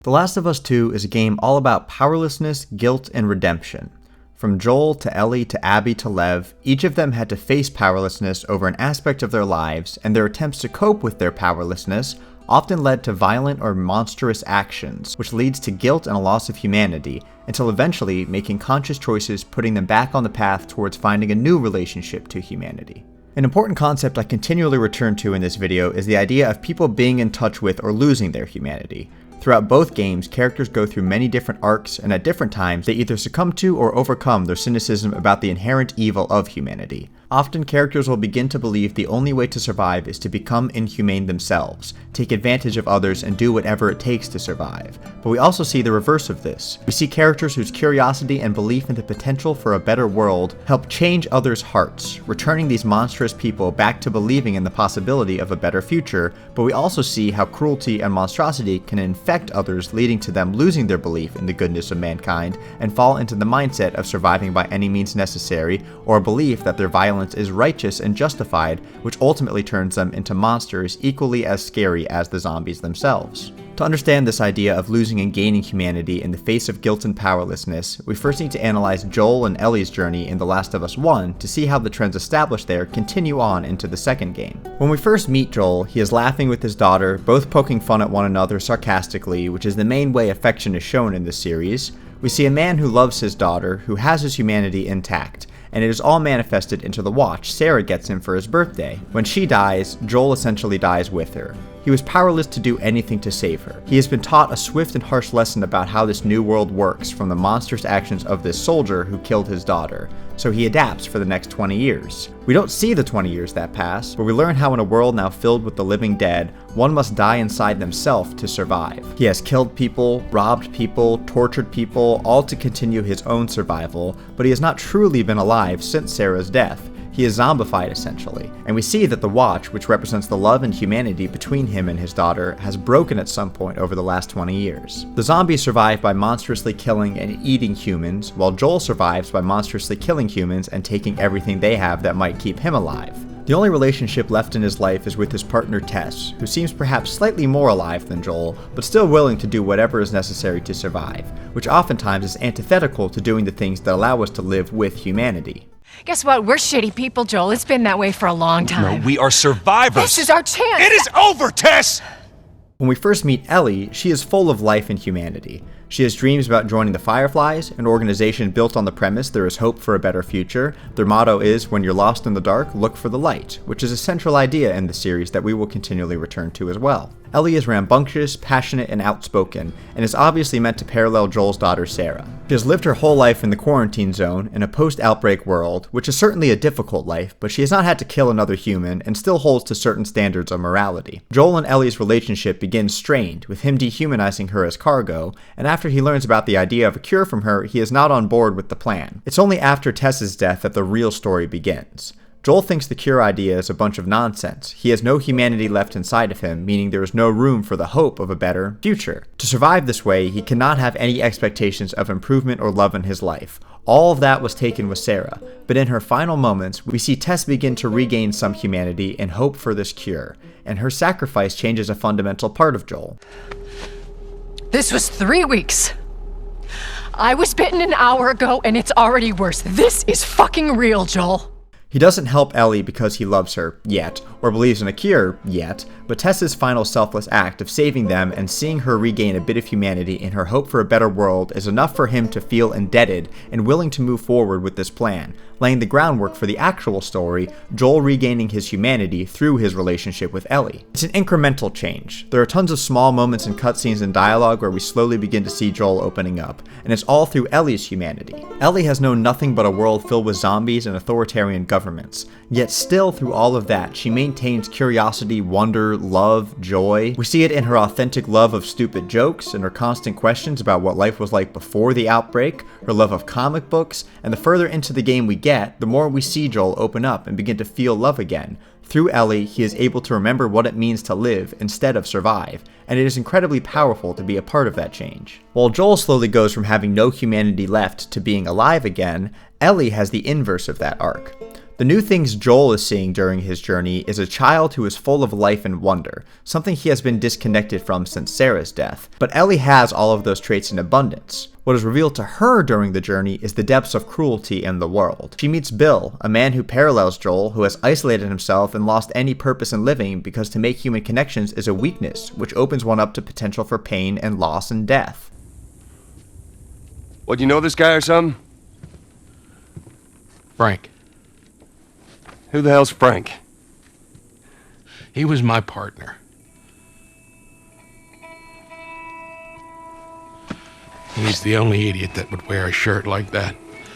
The Last of Us 2 is a game all about powerlessness, guilt, and redemption. From Joel to Ellie to Abby to Lev, each of them had to face powerlessness over an aspect of their lives, and their attempts to cope with their powerlessness often led to violent or monstrous actions, which leads to guilt and a loss of humanity, until eventually making conscious choices putting them back on the path towards finding a new relationship to humanity. An important concept I continually return to in this video is the idea of people being in touch with or losing their humanity. Throughout both games, characters go through many different arcs, and at different times they either succumb to or overcome their cynicism about the inherent evil of humanity. Often characters will begin to believe the only way to survive is to become inhumane themselves, take advantage of others, and do whatever it takes to survive. But we also see the reverse of this. We see characters whose curiosity and belief in the potential for a better world help change others' hearts, returning these monstrous people back to believing in the possibility of a better future, but we also see how cruelty and monstrosity can infect others, leading to them losing their belief in the goodness of mankind and fall into the mindset of surviving by any means necessary, or a belief that their violence is righteous and justified, which ultimately turns them into monsters equally as scary as the zombies themselves. To understand this idea of losing and gaining humanity in the face of guilt and powerlessness, we first need to analyze Joel and Ellie's journey in The Last of Us 1 to see how the trends established there continue on into the second game. When we first meet Joel, he is laughing with his daughter, both poking fun at one another sarcastically, which is the main way affection is shown in this series. We see a man who loves his daughter, who has his humanity intact, and it is all manifested into the watch Sarah gets him for his birthday. When she dies, Joel essentially dies with her. He was powerless to do anything to save her. He has been taught a swift and harsh lesson about how this new world works from the monstrous actions of this soldier who killed his daughter, so he adapts for the next 20 years. We don't see the 20 years that pass, but we learn how in a world now filled with the living dead, one must die inside themselves to survive. He has killed people, robbed people, tortured people, all to continue his own survival, but he has not truly been alive since Sarah's death. He is zombified essentially, and we see that the watch, which represents the love and humanity between him and his daughter, has broken at some point over the last 20 years. The zombies survive by monstrously killing and eating humans, while Joel survives by monstrously killing humans and taking everything they have that might keep him alive. The only relationship left in his life is with his partner Tess, who seems perhaps slightly more alive than Joel, but still willing to do whatever is necessary to survive, which oftentimes is antithetical to doing the things that allow us to live with humanity. Guess what? We're shitty people, Joel. It's been that way for a long time. No, we are survivors. This is our chance. It is over, Tess! When we first meet Ellie, she is full of life and humanity. She has dreams about joining the Fireflies, an organization built on the premise there is hope for a better future. Their motto is, when you're lost in the dark, look for the light, which is a central idea in the series that we will continually return to as well. Ellie is rambunctious, passionate, and outspoken, and is obviously meant to parallel Joel's daughter Sarah. She has lived her whole life in the quarantine zone, in a post-outbreak world, which is certainly a difficult life, but she has not had to kill another human, and still holds to certain standards of morality. Joel and Ellie's relationship begins strained, with him dehumanizing her as cargo, and after he learns about the idea of a cure from her, he is not on board with the plan. It's only after Tess's death that the real story begins. Joel thinks the cure idea is a bunch of nonsense. He has no humanity left inside of him, meaning there is no room for the hope of a better future. To survive this way, he cannot have any expectations of improvement or love in his life. All of that was taken with Sarah, but in her final moments, we see Tess begin to regain some humanity and hope for this cure, and her sacrifice changes a fundamental part of Joel. This was 3 weeks. I was bitten an hour ago, and it's already worse. This is fucking real, Joel. He doesn't help Ellie because he loves her, yet, or believes in a cure, yet, but Tess's final selfless act of saving them and seeing her regain a bit of humanity in her hope for a better world is enough for him to feel indebted and willing to move forward with this plan, laying the groundwork for the actual story, Joel regaining his humanity through his relationship with Ellie. It's an incremental change. There are tons of small moments and cutscenes and dialogue where we slowly begin to see Joel opening up, and it's all through Ellie's humanity. Ellie has known nothing but a world filled with zombies and authoritarian governments, yet still through all of that, she maintains curiosity, wonder, love, joy. We see it in her authentic love of stupid jokes and her constant questions about what life was like before the outbreak, her love of comic books, and the further into the game we get, the more we see Joel open up and begin to feel love again. Through Ellie, he is able to remember what it means to live instead of survive, and it is incredibly powerful to be a part of that change. While Joel slowly goes from having no humanity left to being alive again, Ellie has the inverse of that arc. The new things Joel is seeing during his journey is a child who is full of life and wonder, something he has been disconnected from since Sarah's death. But Ellie has all of those traits in abundance. What is revealed to her during the journey is the depths of cruelty in the world. She meets Bill, a man who parallels Joel, who has isolated himself and lost any purpose in living because to make human connections is a weakness, which opens one up to potential for pain and loss and death. What, you know this guy or something? Frank. Who the hell's Frank? He was my partner. He's the only idiot that would wear a shirt like that.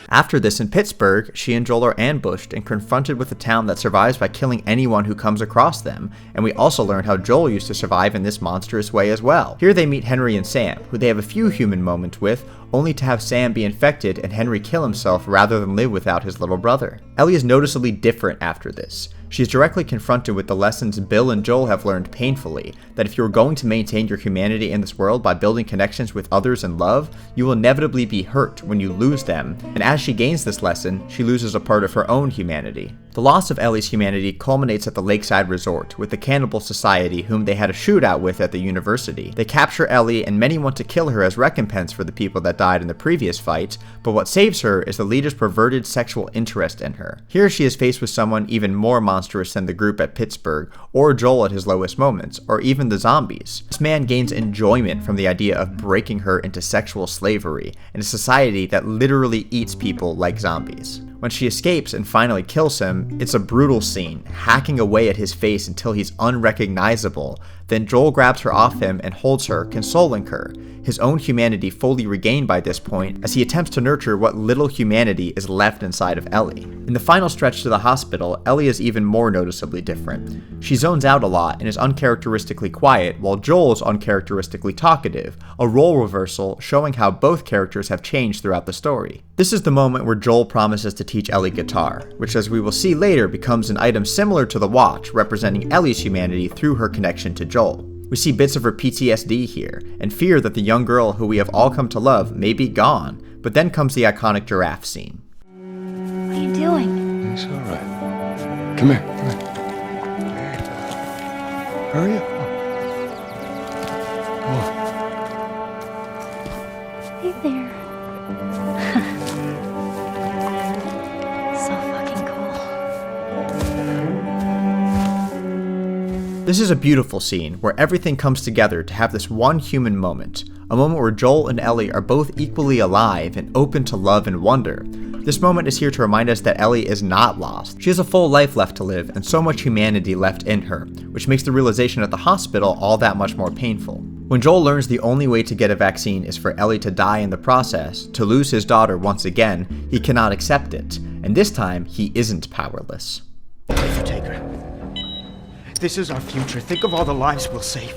After this, in Pittsburgh, she and Joel are ambushed and confronted with a town that survives by killing anyone who comes across them, and we also learn how Joel used to survive in this monstrous way as well. Here they meet Henry and Sam, who they have a few human moments with, only to have Sam be infected and Henry kill himself rather than live without his little brother. Ellie is noticeably different after this. She is directly confronted with the lessons Bill and Joel have learned painfully, that if you are going to maintain your humanity in this world by building connections with others in love, you will inevitably be hurt when you lose them, and as she gains this lesson, she loses a part of her own humanity. The loss of Ellie's humanity culminates at the lakeside resort, with the cannibal society whom they had a shootout with at the university. They capture Ellie, and many want to kill her as recompense for the people that died in the previous fight, but what saves her is the leader's perverted sexual interest in her. Here she is faced with someone even more monstrous than the group at Pittsburgh, or Joel at his lowest moments, or even the zombies. This man gains enjoyment from the idea of breaking her into sexual slavery in a society that literally eats people like zombies. When she escapes and finally kills him, it's a brutal scene, hacking away at his face until he's unrecognizable. Then Joel grabs her off him and holds her, consoling her, his own humanity fully regained by this point as he attempts to nurture what little humanity is left inside of Ellie. In the final stretch to the hospital, Ellie is even more noticeably different. She zones out a lot and is uncharacteristically quiet, while Joel is uncharacteristically talkative, a role reversal showing how both characters have changed throughout the story. This is the moment where Joel promises to teach Ellie guitar, which as we will see later becomes an item similar to the watch, representing Ellie's humanity through her connection to Joel. We see bits of her PTSD here, and fear that the young girl who we have all come to love may be gone, but then comes the iconic giraffe scene. What are you doing? It's alright. Come here. Hurry up. Come on. Hey there. So fucking cool. This is a beautiful scene where everything comes together to have this one human moment, a moment where Joel and Ellie are both equally alive and open to love and wonder. This moment is here to remind us that Ellie is not lost. She has a full life left to live and so much humanity left in her, which makes the realization at the hospital all that much more painful. When Joel learns the only way to get a vaccine is for Ellie to die in the process, to lose his daughter once again, he cannot accept it, and this time he isn't powerless. If you take her. This is our future. Think of all the lives we'll save.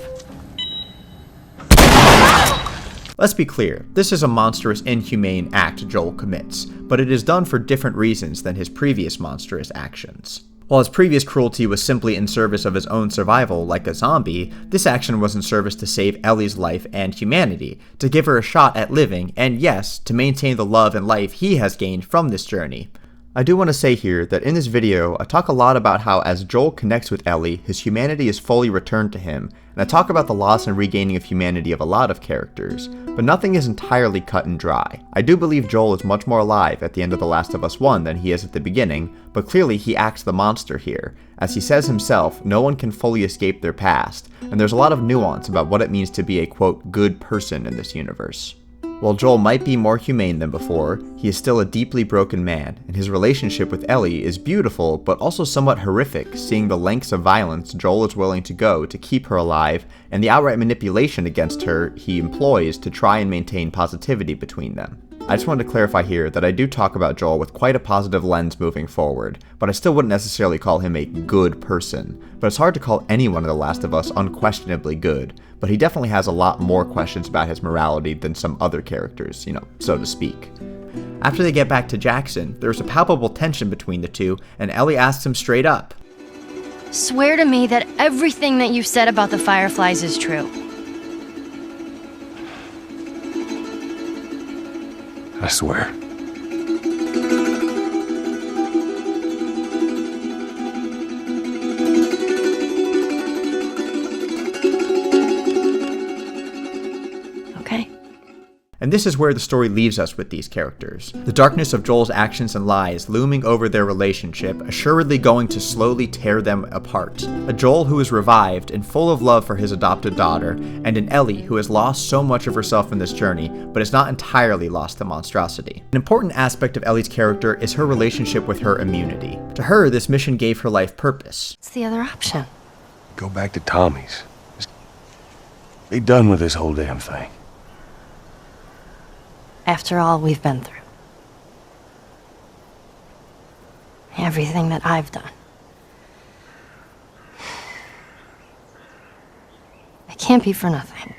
Let's be clear, this is a monstrous, inhumane act Joel commits, but it is done for different reasons than his previous monstrous actions. While his previous cruelty was simply in service of his own survival, like a zombie, this action was in service to save Ellie's life and humanity, to give her a shot at living, and yes, to maintain the love and life he has gained from this journey. I do want to say here that in this video, I talk a lot about how as Joel connects with Ellie, his humanity is fully returned to him, and I talk about the loss and regaining of humanity of a lot of characters, but nothing is entirely cut and dry. I do believe Joel is much more alive at the end of The Last of Us 1 than he is at the beginning, but clearly he acts the monster here. As he says himself, no one can fully escape their past, and there's a lot of nuance about what it means to be a quote, good person in this universe. While Joel might be more humane than before, he is still a deeply broken man, and his relationship with Ellie is beautiful but also somewhat horrific, seeing the lengths of violence Joel is willing to go to keep her alive, and the outright manipulation against her he employs to try and maintain positivity between them. I just wanted to clarify here that I do talk about Joel with quite a positive lens moving forward, but I still wouldn't necessarily call him a good person. But it's hard to call anyone in The Last of Us unquestionably good, but he definitely has a lot more questions about his morality than some other characters, so to speak. After they get back to Jackson, there's a palpable tension between the two, and Ellie asks him straight up, Swear to me that everything that you've said about the Fireflies is true. I swear. And this is where the story leaves us with these characters. The darkness of Joel's actions and lies looming over their relationship, assuredly going to slowly tear them apart. A Joel who is revived and full of love for his adopted daughter, and an Ellie who has lost so much of herself in this journey, but is not entirely lost to monstrosity. An important aspect of Ellie's character is her relationship with her immunity. To her, this mission gave her life purpose. What's the other option? Go back to Tommy's. Just be done with this whole damn thing. After all we've been through. Everything that I've done. It can't be for nothing.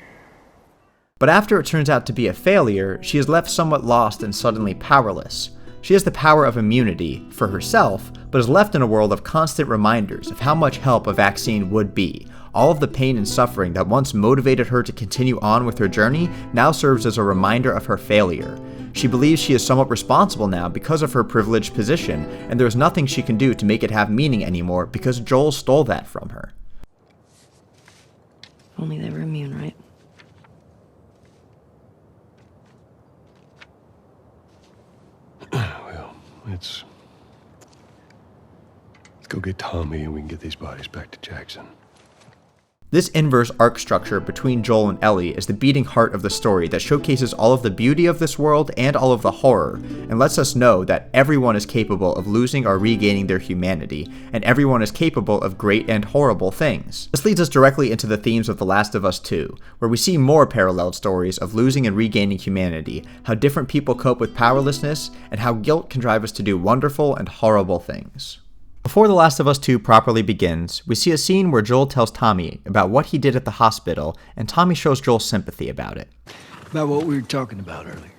But after it turns out to be a failure, she is left somewhat lost and suddenly powerless. She has the power of immunity for herself, but is left in a world of constant reminders of how much help a vaccine would be. All of the pain and suffering that once motivated her to continue on with her journey now serves as a reminder of her failure. She believes she is somewhat responsible now because of her privileged position, and there is nothing she can do to make it have meaning anymore because Joel stole that from her. Only they were immune, right? Well, let's go get Tommy and we can get these bodies back to Jackson. This inverse arc structure between Joel and Ellie is the beating heart of the story that showcases all of the beauty of this world and all of the horror, and lets us know that everyone is capable of losing or regaining their humanity, and everyone is capable of great and horrible things. This leads us directly into the themes of The Last of Us 2, where we see more paralleled stories of losing and regaining humanity, how different people cope with powerlessness, and how guilt can drive us to do wonderful and horrible things. Before The Last of Us 2 properly begins, we see a scene where Joel tells Tommy about what he did at the hospital, and Tommy shows Joel sympathy about it. About what we were talking about earlier.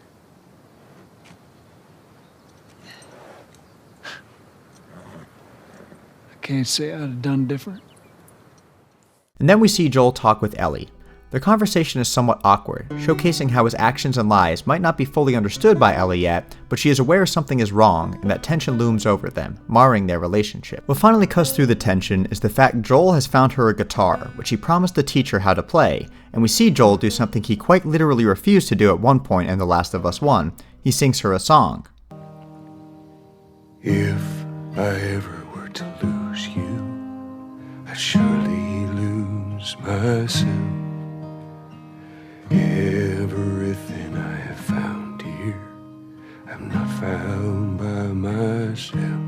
I can't say I'd have done different. And then we see Joel talk with Ellie. Their conversation is somewhat awkward, showcasing how his actions and lies might not be fully understood by Ellie yet, but she is aware something is wrong and that tension looms over them, marring their relationship. What finally cuts through the tension is the fact Joel has found her a guitar, which he promised to teach her how to play, and we see Joel do something he quite literally refused to do at one point in The Last of Us 1. He sings her a song. If I ever were to lose you, I'd surely lose myself. Everything I have found here, I'm not found by myself.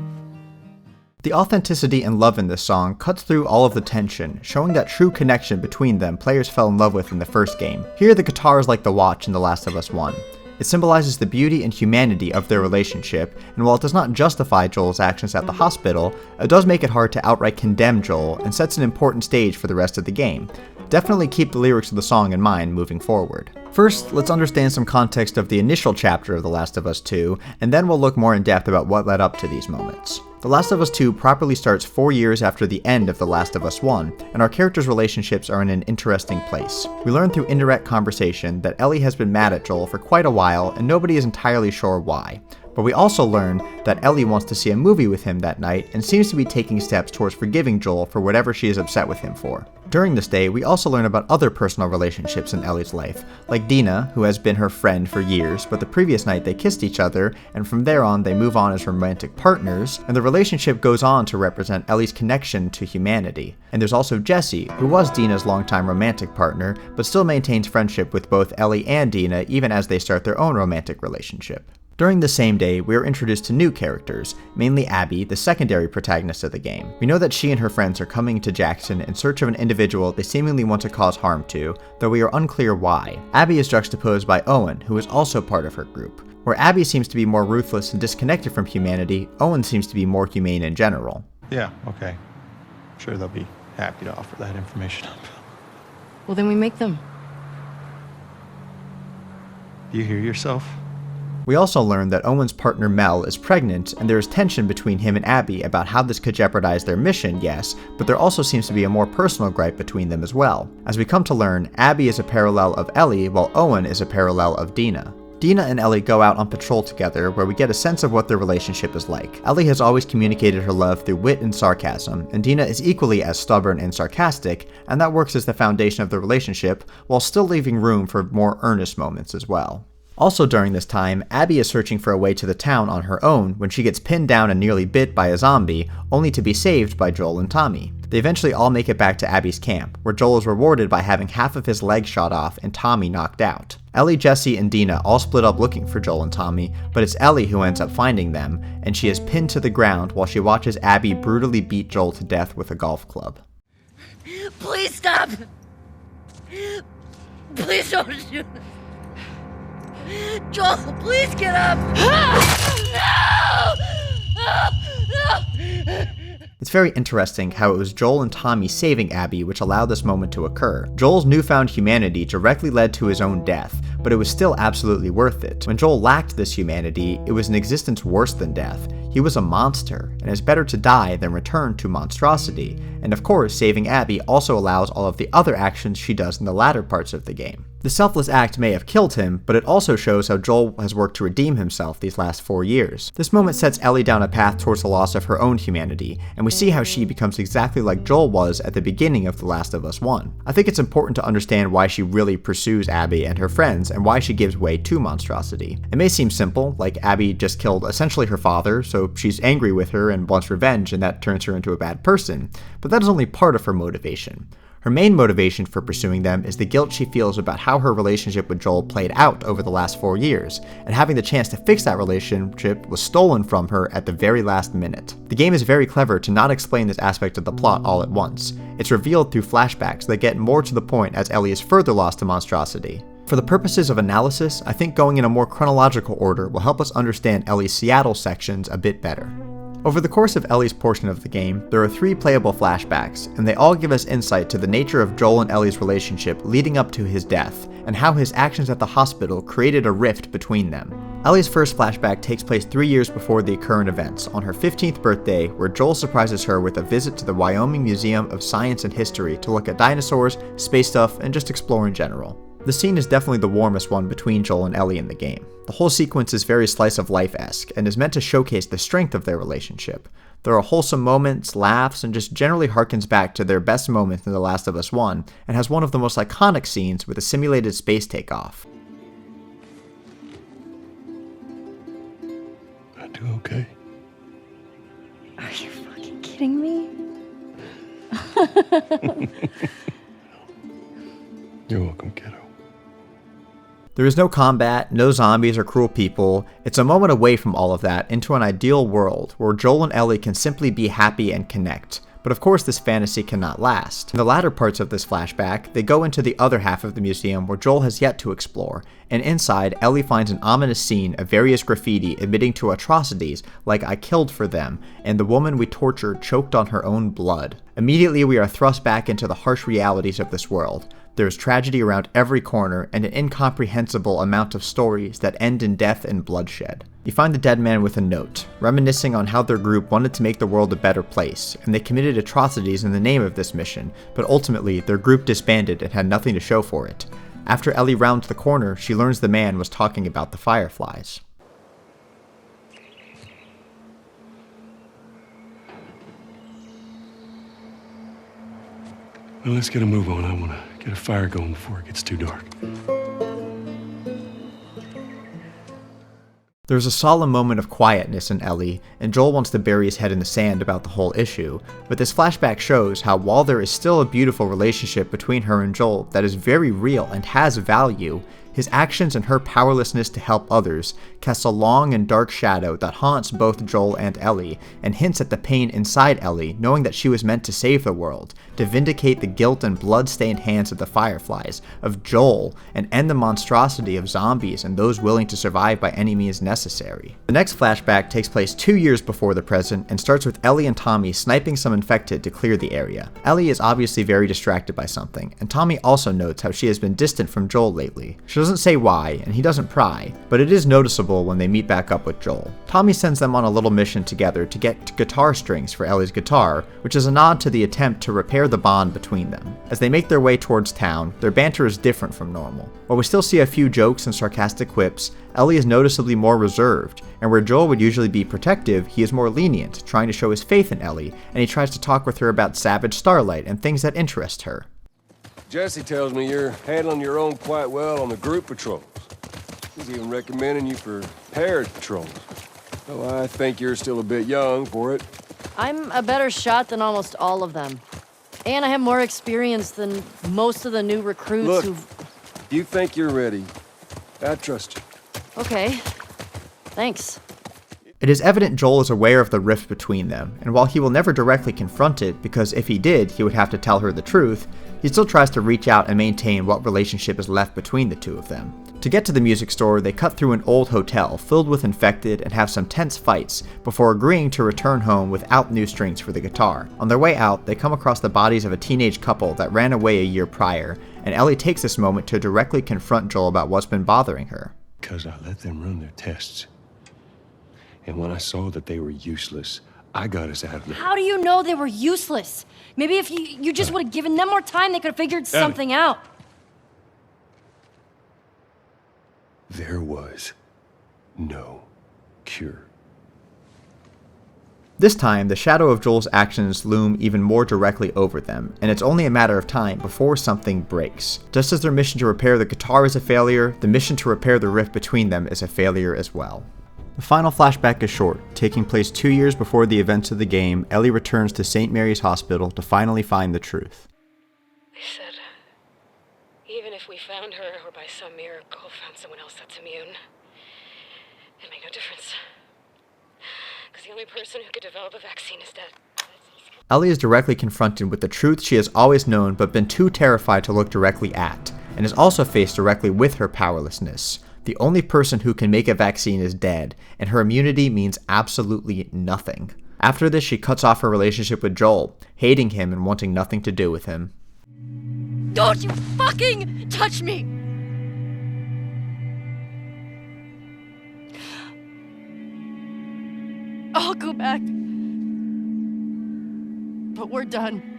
The authenticity and love in this song cuts through all of the tension, showing that true connection between them players fell in love with in the first game. Here the guitar is like the watch in The Last of Us 1. It symbolizes the beauty and humanity of their relationship, and while it does not justify Joel's actions at the hospital, it does make it hard to outright condemn Joel and sets an important stage for the rest of the game. Definitely keep the lyrics of the song in mind moving forward. First, let's understand some context of the initial chapter of The Last of Us 2, and then we'll look more in depth about what led up to these moments. The Last of Us 2 properly starts 4 years after the end of The Last of Us 1, and our characters' relationships are in an interesting place. We learn through indirect conversation that Ellie has been mad at Joel for quite a while, and nobody is entirely sure why. But we also learn that Ellie wants to see a movie with him that night and seems to be taking steps towards forgiving Joel for whatever she is upset with him for. During this day, we also learn about other personal relationships in Ellie's life, like Dina, who has been her friend for years, but the previous night they kissed each other, and from there on they move on as romantic partners, and the relationship goes on to represent Ellie's connection to humanity. And there's also Jesse, who was Dina's longtime romantic partner, but still maintains friendship with both Ellie and Dina even as they start their own romantic relationship. During the same day, we are introduced to new characters, mainly Abby, the secondary protagonist of the game. We know that she and her friends are coming to Jackson in search of an individual they seemingly want to cause harm to, though we are unclear why. Abby is juxtaposed by Owen, who is also part of her group. Where Abby seems to be more ruthless and disconnected from humanity, Owen seems to be more humane in general. Yeah, okay. I'm sure they'll be happy to offer that information up. Well, then we make them. You hear yourself? We also learn that Owen's partner Mel is pregnant, and there is tension between him and Abby about how this could jeopardize their mission, yes, but there also seems to be a more personal gripe between them as well. As we come to learn, Abby is a parallel of Ellie, while Owen is a parallel of Dina. Dina and Ellie go out on patrol together, where we get a sense of what their relationship is like. Ellie has always communicated her love through wit and sarcasm, and Dina is equally as stubborn and sarcastic, and that works as the foundation of the relationship, while still leaving room for more earnest moments as well. Also during this time, Abby is searching for a way to the town on her own when she gets pinned down and nearly bit by a zombie, only to be saved by Joel and Tommy. They eventually all make it back to Abby's camp, where Joel is rewarded by having half of his leg shot off and Tommy knocked out. Ellie, Jesse, and Dina all split up looking for Joel and Tommy, but it's Ellie who ends up finding them, and she is pinned to the ground while she watches Abby brutally beat Joel to death with a golf club. Please stop! Please don't shoot! Joel, please get up! No! It's very interesting how it was Joel and Tommy saving Abby which allowed this moment to occur. Joel's newfound humanity directly led to his own death, but it was still absolutely worth it. When Joel lacked this humanity, it was an existence worse than death. He was a monster, and it's better to die than return to monstrosity. And of course, saving Abby also allows all of the other actions she does in the latter parts of the game. The selfless act may have killed him, but it also shows how Joel has worked to redeem himself these last 4 years. This moment sets Ellie down a path towards the loss of her own humanity, and we see how she becomes exactly like Joel was at the beginning of The Last of Us 1. I think it's important to understand why she really pursues Abby and her friends, and why she gives way to monstrosity. It may seem simple, like Abby just killed essentially her father, so she's angry with her and wants revenge, and that turns her into a bad person, but that is only part of her motivation. Her main motivation for pursuing them is the guilt she feels about how her relationship with Joel played out over the last 4 years, and having the chance to fix that relationship was stolen from her at the very last minute. The game is very clever to not explain this aspect of the plot all at once. It's revealed through flashbacks that get more to the point as Ellie is further lost to monstrosity. For the purposes of analysis, I think going in a more chronological order will help us understand Ellie's Seattle sections a bit better. Over the course of Ellie's portion of the game, there are 3 playable flashbacks, and they all give us insight to the nature of Joel and Ellie's relationship leading up to his death, and how his actions at the hospital created a rift between them. Ellie's first flashback takes place 3 years before the current events, on her 15th birthday, where Joel surprises her with a visit to the Wyoming Museum of Science and History to look at dinosaurs, space stuff, and just explore in general. The scene is definitely the warmest one between Joel and Ellie in the game. The whole sequence is very slice-of-life-esque, and is meant to showcase the strength of their relationship. There are wholesome moments, laughs, and just generally harkens back to their best moments in The Last of Us 1, and has one of the most iconic scenes with a simulated space takeoff. I do okay. Are you fucking kidding me? You're welcome, kiddo. There is no combat, no zombies or cruel people. It's a moment away from all of that into an ideal world where Joel and Ellie can simply be happy and connect. But of course this fantasy cannot last. In the latter parts of this flashback, they go into the other half of the museum where Joel has yet to explore, and inside, Ellie finds an ominous scene of various graffiti admitting to atrocities like "I killed for them," and "the woman we tortured choked on her own blood." Immediately we are thrust back into the harsh realities of this world. There is tragedy around every corner, and an incomprehensible amount of stories that end in death and bloodshed. You find the dead man with a note, reminiscing on how their group wanted to make the world a better place, and they committed atrocities in the name of this mission, but ultimately their group disbanded and had nothing to show for it. After Ellie rounds the corner, she learns the man was talking about the fireflies. Well, let's get a move on. I want to get a fire going before it gets too dark. There's a solemn moment of quietness in Ellie, and Joel wants to bury his head in the sand about the whole issue, but this flashback shows how while there is still a beautiful relationship between her and Joel that is very real and has value, his actions and her powerlessness to help others casts a long and dark shadow that haunts both Joel and Ellie, and hints at the pain inside Ellie knowing that she was meant to save the world, to vindicate the guilt and blood-stained hands of the fireflies, of Joel, and end the monstrosity of zombies and those willing to survive by any means necessary. The next flashback takes place 2 years before the present and starts with Ellie and Tommy sniping some infected to clear the area. Ellie is obviously very distracted by something, and Tommy also notes how she has been distant from Joel lately. She doesn't say why, and he doesn't pry, but it is noticeable when they meet back up with Joel. Tommy sends them on a little mission together to get guitar strings for Ellie's guitar, which is a nod to the attempt to repair the bond between them. As they make their way towards town, their banter is different from normal. While we still see a few jokes and sarcastic quips, Ellie is noticeably more reserved, and where Joel would usually be protective, he is more lenient, trying to show his faith in Ellie, and he tries to talk with her about Savage Starlight and things that interest her. Jesse tells me you're handling your own quite well on the group patrols. He's even recommending you for parish patrols. Well, I think you're still a bit young for it. I'm a better shot than almost all of them. And I have more experience than most of the new recruits Look, who've... you think you're ready. I trust you. Okay. Thanks. It is evident Joel is aware of the rift between them, and while he will never directly confront it, because if he did, he would have to tell her the truth, he still tries to reach out and maintain what relationship is left between the two of them. To get to the music store, they cut through an old hotel filled with infected and have some tense fights before agreeing to return home without new strings for the guitar. On their way out, they come across the bodies of a teenage couple that ran away a year prior, and Ellie takes this moment to directly confront Joel about what's been bothering her. Because I let them run their tests. And when I saw that they were useless, I got us out of there. How do you know they were useless? Maybe if you just would have given them more time, they could have figured something out. There was no cure. This time, the shadow of Joel's actions loom even more directly over them, and it's only a matter of time before something breaks. Just as their mission to repair the guitar is a failure, the mission to repair the rift between them is a failure as well. The final flashback is short. Taking place 2 years before the events of the game, Ellie returns to St. Mary's Hospital to finally find the truth. They said, even if we found her, or by some miracle found someone else that's immune, it made no difference. Because the only person who could develop a vaccine is dead. Ellie is directly confronted with the truth she has always known but been too terrified to look directly at, and is also faced directly with her powerlessness. The only person who can make a vaccine is dead, and her immunity means absolutely nothing. After this, she cuts off her relationship with Joel, hating him and wanting nothing to do with him. Don't you fucking touch me! I'll go back. But we're done.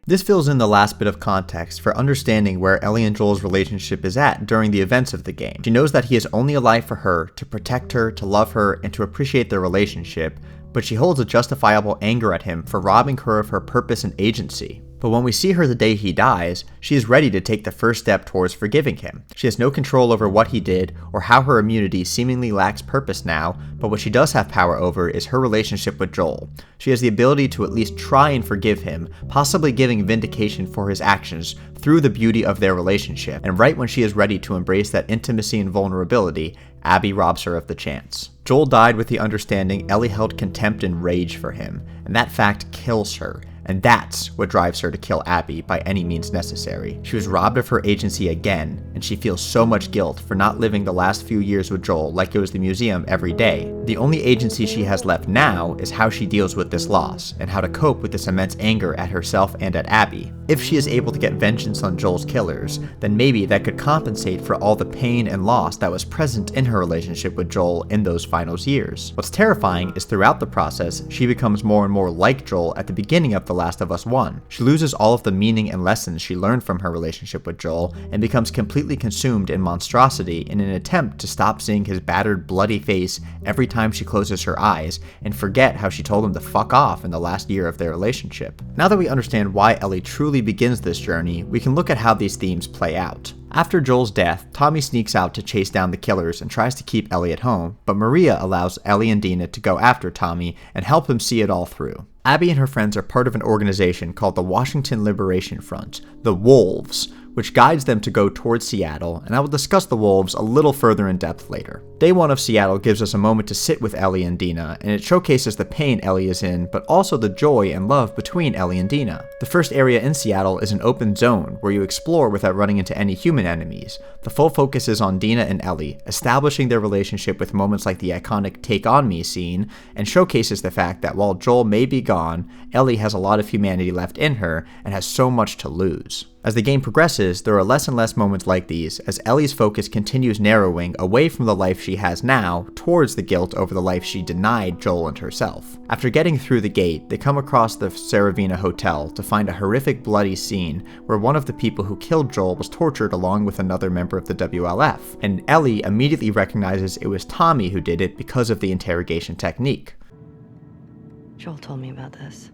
This fills in the last bit of context for understanding where Ellie and Joel's relationship is at during the events of the game. She knows that he is only alive for her, to protect her, to love her, and to appreciate their relationship, but she holds a justifiable anger at him for robbing her of her purpose and agency. But when we see her the day he dies, she is ready to take the first step towards forgiving him. She has no control over what he did or how her immunity seemingly lacks purpose now, but what she does have power over is her relationship with Joel. She has the ability to at least try and forgive him, possibly giving vindication for his actions through the beauty of their relationship. And right when she is ready to embrace that intimacy and vulnerability, Abby robs her of the chance. Joel died with the understanding Ellie held contempt and rage for him, and that fact kills her. And that's what drives her to kill Abby by any means necessary. She was robbed of her agency again, and she feels so much guilt for not living the last few years with Joel like it was the museum every day. The only agency she has left now is how she deals with this loss, and how to cope with this immense anger at herself and at Abby. If she is able to get vengeance on Joel's killers, then maybe that could compensate for all the pain and loss that was present in her relationship with Joel in those final years. What's terrifying is throughout the process, she becomes more and more like Joel at the beginning of The Last of Us 1. She loses all of the meaning and lessons she learned from her relationship with Joel and becomes completely consumed in monstrosity in an attempt to stop seeing his battered, bloody face every time she closes her eyes and forget how she told him to fuck off in the last year of their relationship. Now that we understand why Ellie truly begins this journey, we can look at how these themes play out. After Joel's death, Tommy sneaks out to chase down the killers and tries to keep Ellie at home, but Maria allows Ellie and Dina to go after Tommy and help him see it all through. Abby and her friends are part of an organization called the Washington Liberation Front, the Wolves, which guides them to go towards Seattle, and I will discuss the Wolves a little further in depth later. Day 1 of Seattle gives us a moment to sit with Ellie and Dina, and it showcases the pain Ellie is in, but also the joy and love between Ellie and Dina. The first area in Seattle is an open zone where you explore without running into any human enemies. The full focus is on Dina and Ellie, establishing their relationship with moments like the iconic Take On Me scene, and showcases the fact that while Joel may be gone, Ellie has a lot of humanity left in her and has so much to lose. As the game progresses, there are less and less moments like these, as Ellie's focus continues narrowing away from the life she has now towards the guilt over the life she denied Joel and herself. After getting through the gate, they come across the Saravina Hotel to find a horrific bloody scene where one of the people who killed Joel was tortured along with another member of the WLF, and Ellie immediately recognizes it was Tommy who did it because of the interrogation technique. Joel told me about this.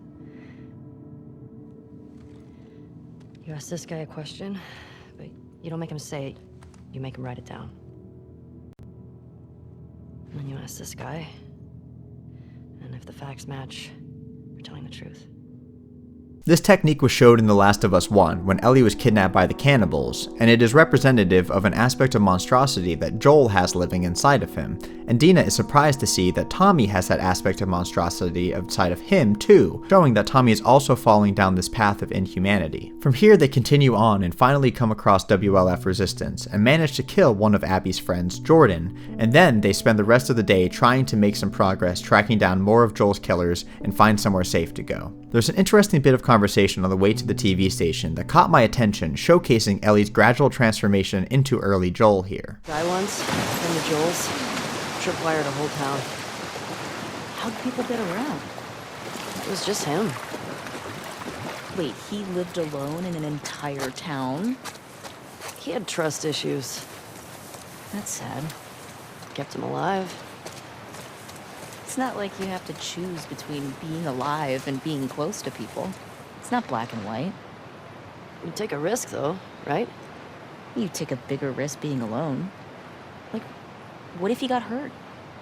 You ask this guy a question, but you don't make him say it, you make him write it down. And then you ask this guy, and if the facts match, you're telling the truth. This technique was showed in The Last of Us 1 when Ellie was kidnapped by the cannibals, and it is representative of an aspect of monstrosity that Joel has living inside of him, and Dina is surprised to see that Tommy has that aspect of monstrosity inside of him too, showing that Tommy is also falling down this path of inhumanity. From here they continue on and finally come across WLF resistance and manage to kill one of Abby's friends, Jordan, and then they spend the rest of the day trying to make some progress tracking down more of Joel's killers and find somewhere safe to go. There's an interesting bit of conversation on the way to the TV station that caught my attention, showcasing Ellie's gradual transformation into early Joel here. Guy once, from the Joels, tripwired a whole town. How'd people get around? It was just him. Wait, he lived alone in an entire town? He had trust issues. That's sad. Kept him alive. It's not like you have to choose between being alive and being close to people. It's not black and white. You take a risk, though, right? You take a bigger risk being alone. Like, what if he got hurt?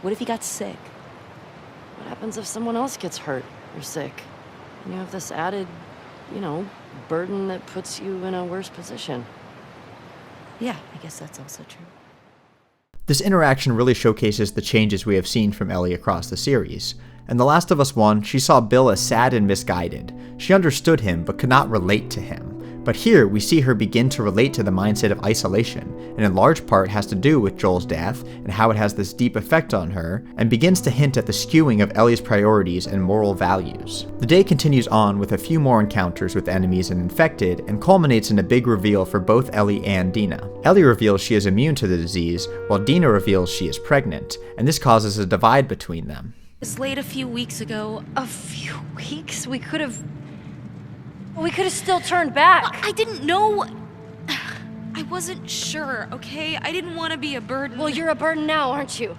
What if he got sick? What happens if someone else gets hurt or sick? And you have this added, burden that puts you in a worse position. Yeah, I guess that's also true. This interaction really showcases the changes we have seen from Ellie across the series. In The Last of Us 1, she saw Bill as sad and misguided. She understood him, but could not relate to him. But here, we see her begin to relate to the mindset of isolation, and in large part has to do with Joel's death and how it has this deep effect on her, and begins to hint at the skewing of Ellie's priorities and moral values. The day continues on with a few more encounters with enemies and infected, and culminates in a big reveal for both Ellie and Dina. Ellie reveals she is immune to the disease, while Dina reveals she is pregnant, and this causes a divide between them. This late a few weeks ago. A few weeks? We could have still turned back. I didn't know. I wasn't sure, okay? I didn't want to be a burden. Well, you're a burden now, aren't you?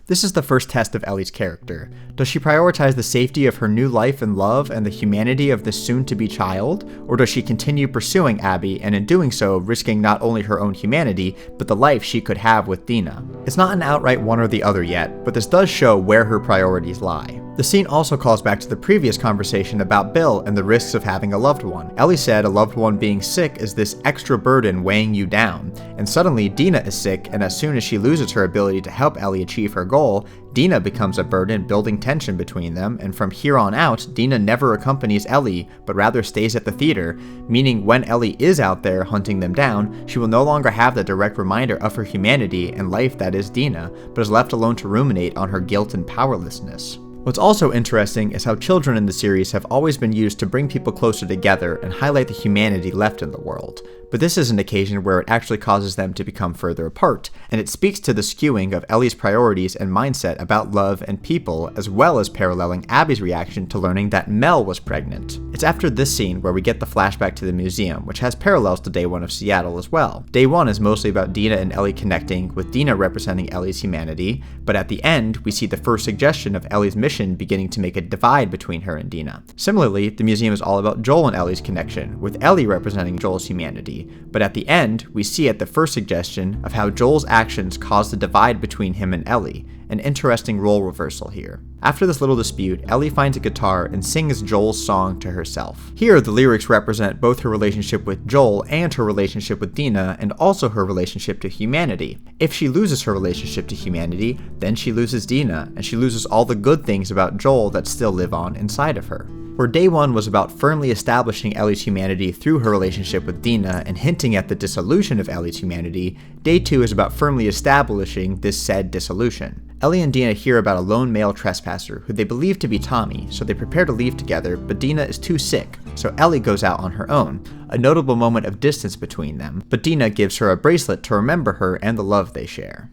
This is the first test of Ellie's character. Does she prioritize the safety of her new life and love and the humanity of this soon-to-be child, or does she continue pursuing Abby and in doing so risking not only her own humanity, but the life she could have with Dina? It's not an outright one or the other yet, but this does show where her priorities lie. The scene also calls back to the previous conversation about Bill and the risks of having a loved one. Ellie said a loved one being sick is this extra burden weighing you down, and suddenly Dina is sick, and as soon as she loses her ability to help Ellie achieve her goal, Dina becomes a burden, building tension between them, and from here on out, Dina never accompanies Ellie, but rather stays at the theater, meaning when Ellie is out there hunting them down, she will no longer have the direct reminder of her humanity and life that is Dina, but is left alone to ruminate on her guilt and powerlessness. What's also interesting is how children in the series have always been used to bring people closer together and highlight the humanity left in the world. But this is an occasion where it actually causes them to become further apart, and it speaks to the skewing of Ellie's priorities and mindset about love and people, as well as paralleling Abby's reaction to learning that Mel was pregnant. It's after this scene where we get the flashback to the museum, which has parallels to Day 1 of Seattle as well. Day 1 is mostly about Dina and Ellie connecting, with Dina representing Ellie's humanity, but at the end, we see the first suggestion of Ellie's mission beginning to make a divide between her and Dina. Similarly, the museum is all about Joel and Ellie's connection, with Ellie representing Joel's humanity. But at the end, we see at the first suggestion of how Joel's actions cause the divide between him and Ellie, an interesting role reversal here. After this little dispute, Ellie finds a guitar and sings Joel's song to herself. Here, the lyrics represent both her relationship with Joel and her relationship with Dina, and also her relationship to humanity. If she loses her relationship to humanity, then she loses Dina, and she loses all the good things about Joel that still live on inside of her. Where Day 1 was about firmly establishing Ellie's humanity through her relationship with Dina and hinting at the dissolution of Ellie's humanity, Day 2 is about firmly establishing this said dissolution. Ellie and Dina hear about a lone male trespasser who they believe to be Tommy, so they prepare to leave together, but Dina is too sick, so Ellie goes out on her own, a notable moment of distance between them, but Dina gives her a bracelet to remember her and the love they share.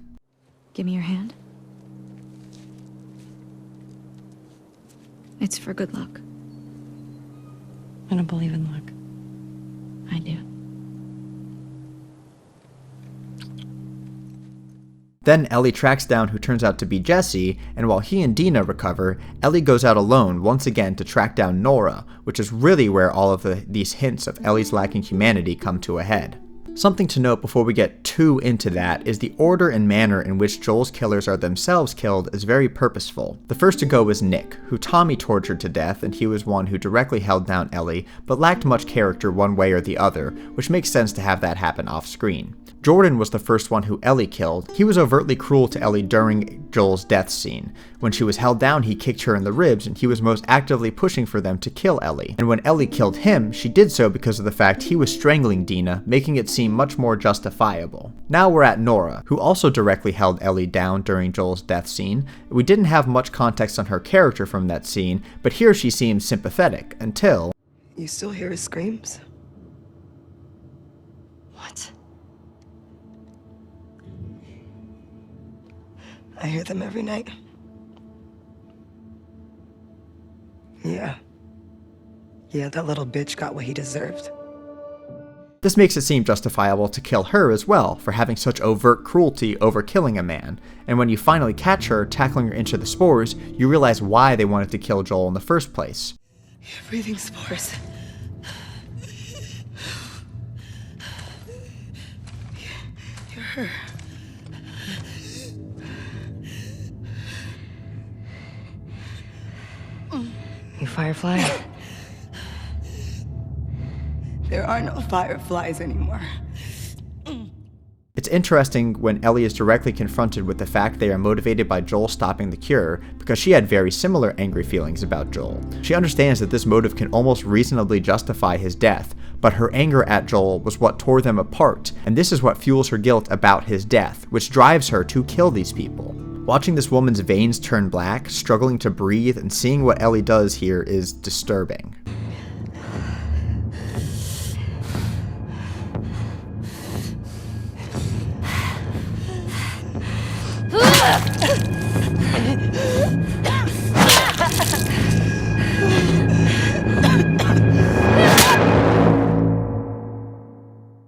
Give me your hand. It's for good luck. I don't believe in luck. I do. Then Ellie tracks down who turns out to be Jesse, and while he and Dina recover, Ellie goes out alone once again to track down Nora, which is really where all of these hints of Ellie's lacking humanity come to a head. Something to note before we get too into that is the order and manner in which Joel's killers are themselves killed is very purposeful. The first to go was Nick, who Tommy tortured to death, and he was one who directly held down Ellie, but lacked much character one way or the other, which makes sense to have that happen off screen. Jordan was the first one who Ellie killed. He was overtly cruel to Ellie during Joel's death scene. When she was held down, he kicked her in the ribs, and he was most actively pushing for them to kill Ellie. And when Ellie killed him, she did so because of the fact he was strangling Dina, making it seem much more justifiable. Now we're at Nora, who also directly held Ellie down during Joel's death scene. We didn't have much context on her character from that scene, but here she seems sympathetic, until... You still hear his screams? What? I hear them every night. Yeah. Yeah, that little bitch got what he deserved. This makes it seem justifiable to kill her as well, for having such overt cruelty over killing a man, and when you finally catch her tackling her into the spores, you realize why they wanted to kill Joel in the first place. You're breathing spores. You're her. You firefly? There are no fireflies anymore. It's interesting when Ellie is directly confronted with the fact they are motivated by Joel stopping the cure, because she had very similar angry feelings about Joel. She understands that this motive can almost reasonably justify his death, but her anger at Joel was what tore them apart, and this is what fuels her guilt about his death, which drives her to kill these people. Watching this woman's veins turn black, struggling to breathe, and seeing what Ellie does here is disturbing.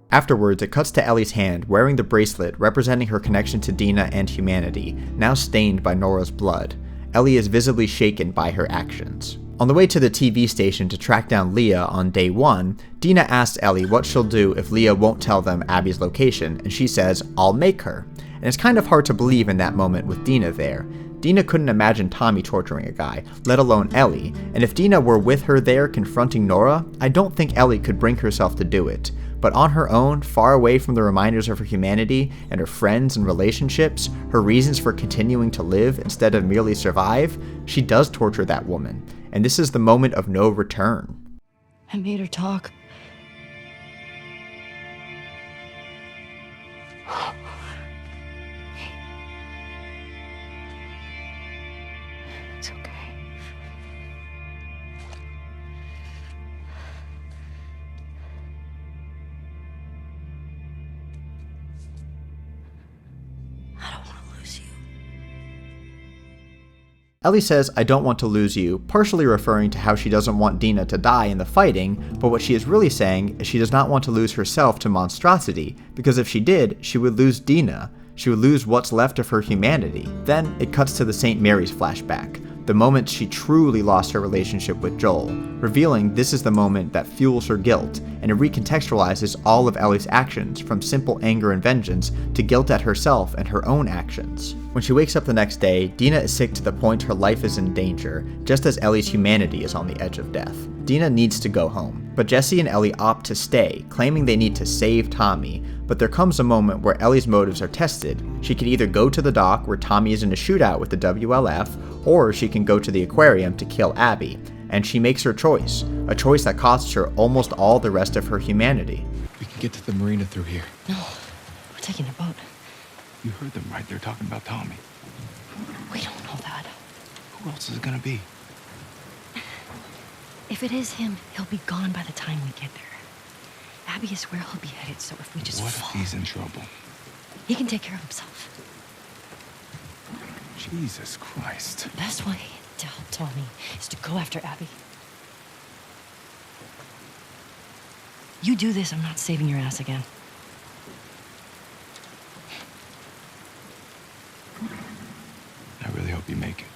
Afterwards, it cuts to Ellie's hand, wearing the bracelet representing her connection to Dina and humanity, now stained by Nora's blood. Ellie is visibly shaken by her actions. On the way to the TV station to track down Leah on day 1, Dina asks Ellie what she'll do if Leah won't tell them Abby's location, and she says, "I'll make her." And it's kind of hard to believe in that moment with Dina there. Dina couldn't imagine Tommy torturing a guy, let alone Ellie, and if Dina were with her there confronting Nora, I don't think Ellie could bring herself to do it. But on her own, far away from the reminders of her humanity and her friends and relationships, her reasons for continuing to live instead of merely survive, she does torture that woman. And this is the moment of no return. I made her talk. It's okay. Ellie says, "I don't want to lose you," partially referring to how she doesn't want Dina to die in the fighting, but what she is really saying is she does not want to lose herself to monstrosity, because if she did, she would lose Dina. She would lose what's left of her humanity. Then it cuts to the St. Mary's flashback, the moment she truly lost her relationship with Joel, revealing this is the moment that fuels her guilt, and it recontextualizes all of Ellie's actions, from simple anger and vengeance to guilt at herself and her own actions. When she wakes up the next day, Dina is sick to the point her life is in danger, just as Ellie's humanity is on the edge of death. Dina needs to go home, but Jesse and Ellie opt to stay, claiming they need to save Tommy, but there comes a moment where Ellie's motives are tested. She can either go to the dock where Tommy is in a shootout with the WLF, or she can go to the aquarium to kill Abby, and she makes her choice, a choice that costs her almost all the rest of her humanity. We can get to the marina through here. No, we're taking a boat. You heard them right. They're talking about Tommy. We don't know that. Who else is it gonna be? If it is him, he'll be gone by the time we get there. Abby is where he'll be headed, so if we just What if he's in trouble? He can take care of himself. Jesus Christ. The best way to help Tommy is to go after Abby. You do this, I'm not saving your ass again. I really hope you make it.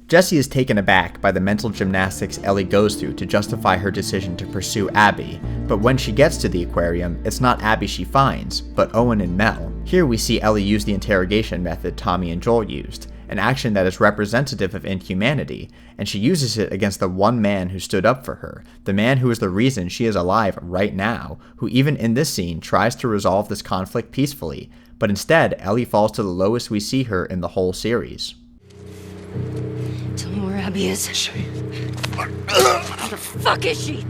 Jesse is taken aback by the mental gymnastics Ellie goes through to justify her decision to pursue Abby, but when she gets to the aquarium, it's not Abby she finds, but Owen and Mel. Here we see Ellie use the interrogation method Tommy and Joel used, an action that is representative of inhumanity, and she uses it against the one man who stood up for her, the man who is the reason she is alive right now, who even in this scene tries to resolve this conflict peacefully, but instead Ellie falls to the lowest we see her in the whole series. Tell me where Abby is. Where the fuck is she?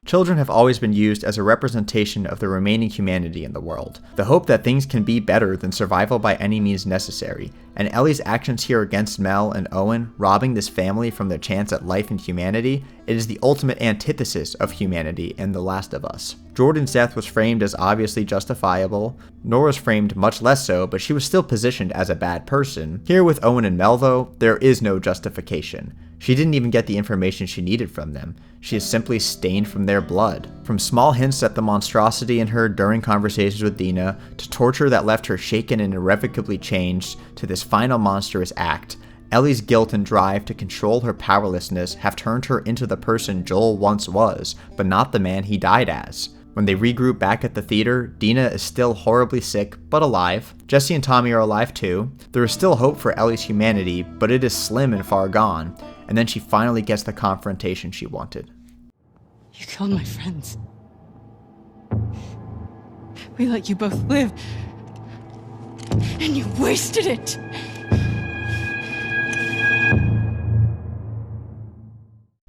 Children have always been used as a representation of the remaining humanity in the world, the hope that things can be better than survival by any means necessary, and Ellie's actions here against Mel and Owen, robbing this family from their chance at life and humanity, it is the ultimate antithesis of humanity in The Last of Us. Jordan's death was framed as obviously justifiable, Nora's framed much less so, but she was still positioned as a bad person. Here with Owen and Mel though, there is no justification. She didn't even get the information she needed from them. She is simply stained from their blood. From small hints at the monstrosity in her during conversations with Dina, to torture that left her shaken and irrevocably changed, to this final monstrous act, Ellie's guilt and drive to control her powerlessness have turned her into the person Joel once was, but not the man he died as. When they regroup back at the theater, Dina is still horribly sick, but alive. Jesse and Tommy are alive too. There is still hope for Ellie's humanity, but it is slim and far gone. And then she finally gets the confrontation she wanted. You killed my friends. We let you both live. And you wasted it.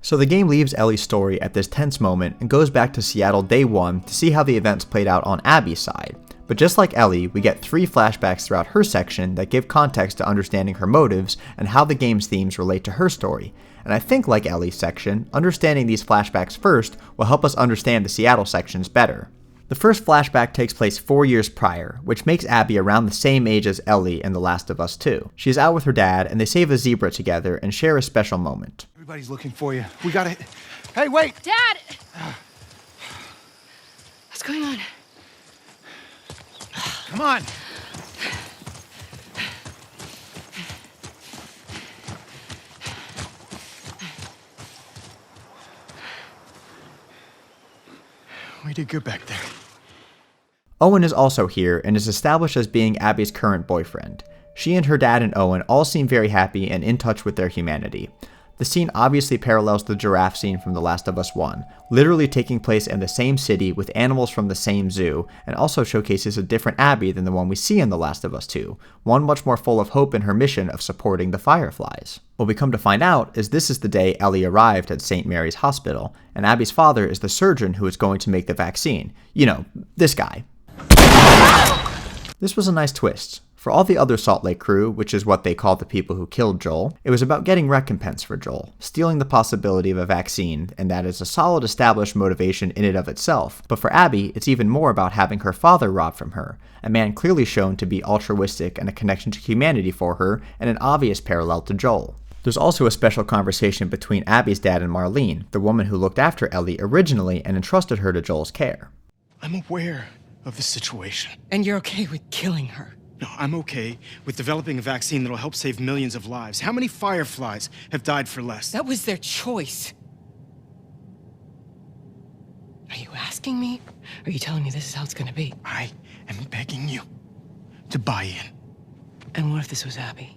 So the game leaves Ellie's story at this tense moment and goes back to Seattle day one to see how the events played out on Abby's side. But just like Ellie, we get 3 flashbacks throughout her section that give context to understanding her motives and how the game's themes relate to her story. And I think like Ellie's section, understanding these flashbacks first will help us understand the Seattle sections better. The first flashback takes place 4 years prior, which makes Abby around the same age as Ellie in The Last of Us 2. She is out with her dad and they save a zebra together and share a special moment. Everybody's looking for you. We gotta... Hey, wait! Dad! What's going on? Come on! We did good back there. Owen is also here and is established as being Abby's current boyfriend. She and her dad and Owen all seem very happy and in touch with their humanity. The scene obviously parallels the giraffe scene from The Last of Us 1, literally taking place in the same city with animals from the same zoo, and also showcases a different Abby than the one we see in The Last of Us 2, one much more full of hope in her mission of supporting the Fireflies. What we come to find out is this is the day Ellie arrived at St. Mary's Hospital, and Abby's father is the surgeon who is going to make the vaccine. You know, this guy. This was a nice twist. For all the other Salt Lake crew, which is what they call the people who killed Joel, it was about getting recompense for Joel, stealing the possibility of a vaccine, and that is a solid established motivation in and of itself. But for Abby, it's even more about having her father robbed from her, a man clearly shown to be altruistic and a connection to humanity for her, and an obvious parallel to Joel. There's also a special conversation between Abby's dad and Marlene, the woman who looked after Ellie originally and entrusted her to Joel's care. I'm aware of the situation. And you're okay with killing her? No, I'm okay with developing a vaccine that'll help save millions of lives. How many Fireflies have died for less? That was their choice. Are you asking me? Or are you telling me this is how it's gonna be? I am begging you to buy in. And what if this was Abby?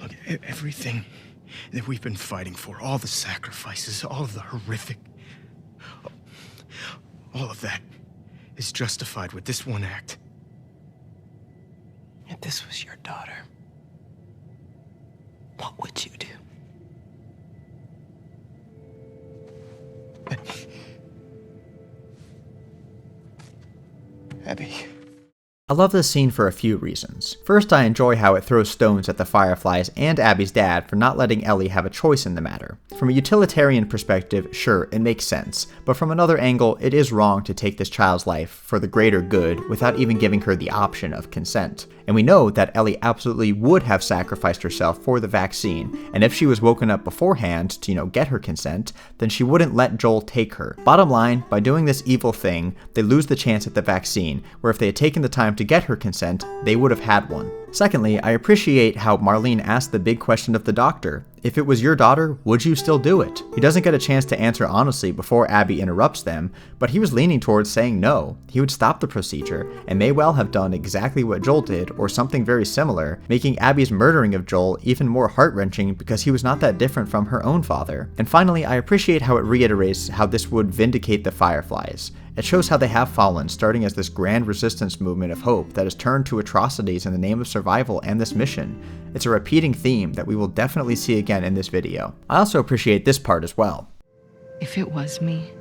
Look, everything that we've been fighting for, all the sacrifices, all of the horrific, all of that is justified with this one act. If this was your daughter, what would you do? I love this scene for a few reasons. First, I enjoy how it throws stones at the Fireflies and Abby's dad for not letting Ellie have a choice in the matter. From a utilitarian perspective, sure, it makes sense, but from another angle, it is wrong to take this child's life for the greater good without even giving her the option of consent. And we know that Ellie absolutely would have sacrificed herself for the vaccine, and if she was woken up beforehand to, get her consent, then she wouldn't let Joel take her. Bottom line, by doing this evil thing, they lose the chance at the vaccine, where if they had taken the time to get her consent, they would have had one. Secondly, I appreciate how Marlene asked the big question of the doctor. If it was your daughter, would you still do it? He doesn't get a chance to answer honestly before Abby interrupts them, but he was leaning towards saying no. He would stop the procedure, and may well have done exactly what Joel did, or something very similar, making Abby's murdering of Joel even more heart-wrenching because he was not that different from her own father. And finally, I appreciate how it reiterates how this would vindicate the Fireflies. It shows how they have fallen, starting as this grand resistance movement of hope that has turned to atrocities in the name of survival and this mission. It's a repeating theme that we will definitely see again in this video. I also appreciate this part as well. If it was me,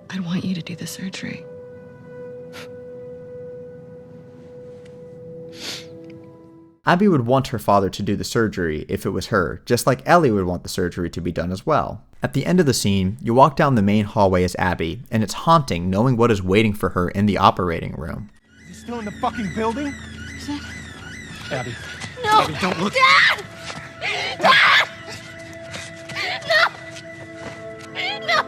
I'd want you to do the surgery. Abby would want her father to do the surgery if it was her, just like Ellie would want the surgery to be done as well. At the end of the scene, you walk down the main hallway as Abby, and it's haunting knowing what is waiting for her in the operating room. Is he still in the fucking building? Is it? Abby. No! Abby, don't look. Dad! Dad! No! No!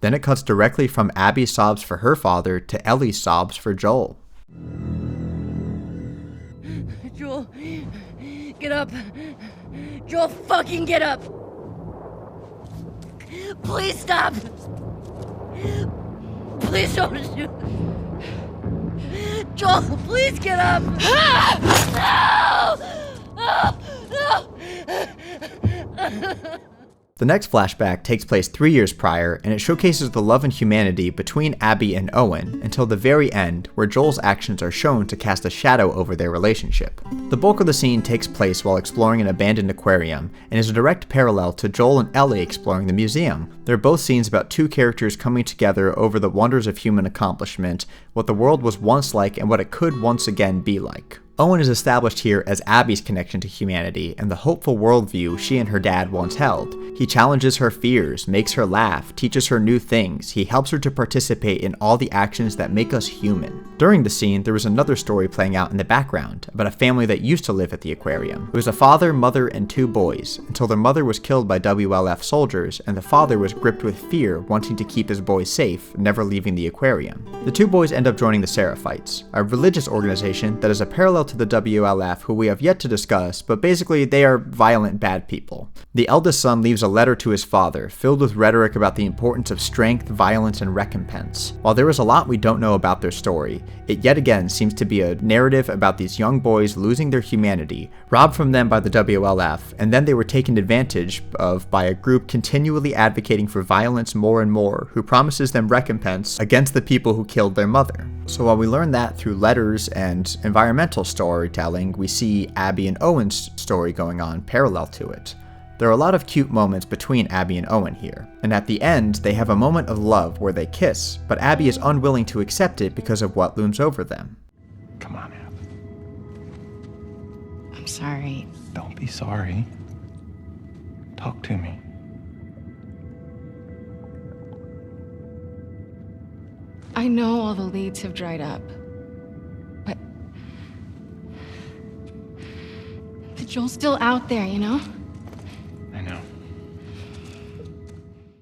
Then it cuts directly from Abby's sobs for her father to Ellie's sobs for Joel. Joel, get up. Joel, fucking get up. Please stop. Please don't shoot. Joel, please get up. No! The next flashback takes place 3 years prior, and it showcases the love and humanity between Abby and Owen until the very end, where Joel's actions are shown to cast a shadow over their relationship. The bulk of the scene takes place while exploring an abandoned aquarium, and is a direct parallel to Joel and Ellie exploring the museum. They're both scenes about two characters coming together over the wonders of human accomplishment, what the world was once like and what it could once again be like. Owen is established here as Abby's connection to humanity and the hopeful worldview she and her dad once held. He challenges her fears, makes her laugh, teaches her new things. He helps her to participate in all the actions that make us human. During the scene, there was another story playing out in the background about a family that used to live at the aquarium. It was a father, mother, and 2 boys, until their mother was killed by WLF soldiers and the father was gripped with fear, wanting to keep his boys safe, never leaving the aquarium. The 2 boys end up joining the Seraphites, a religious organization that is a parallel to the WLF, who we have yet to discuss, but basically they are violent bad people. The eldest son leaves a letter to his father, filled with rhetoric about the importance of strength, violence, and recompense. While there is a lot we don't know about their story, it yet again seems to be a narrative about these young boys losing their humanity, robbed from them by the WLF, and then they were taken advantage of by a group continually advocating for violence more and more, who promises them recompense against the people who killed their mother. So while we learn that through letters and environmental storytelling, we see Abby and Owen's story going on parallel to it. There are a lot of cute moments between Abby and Owen here, and at the end they have a moment of love where they kiss, but Abby is unwilling to accept it because of what looms over them. Come on, Ab. I'm sorry. Don't be sorry. Talk to me. I know all the leads have dried up, but Joel's still out there, you know? I know.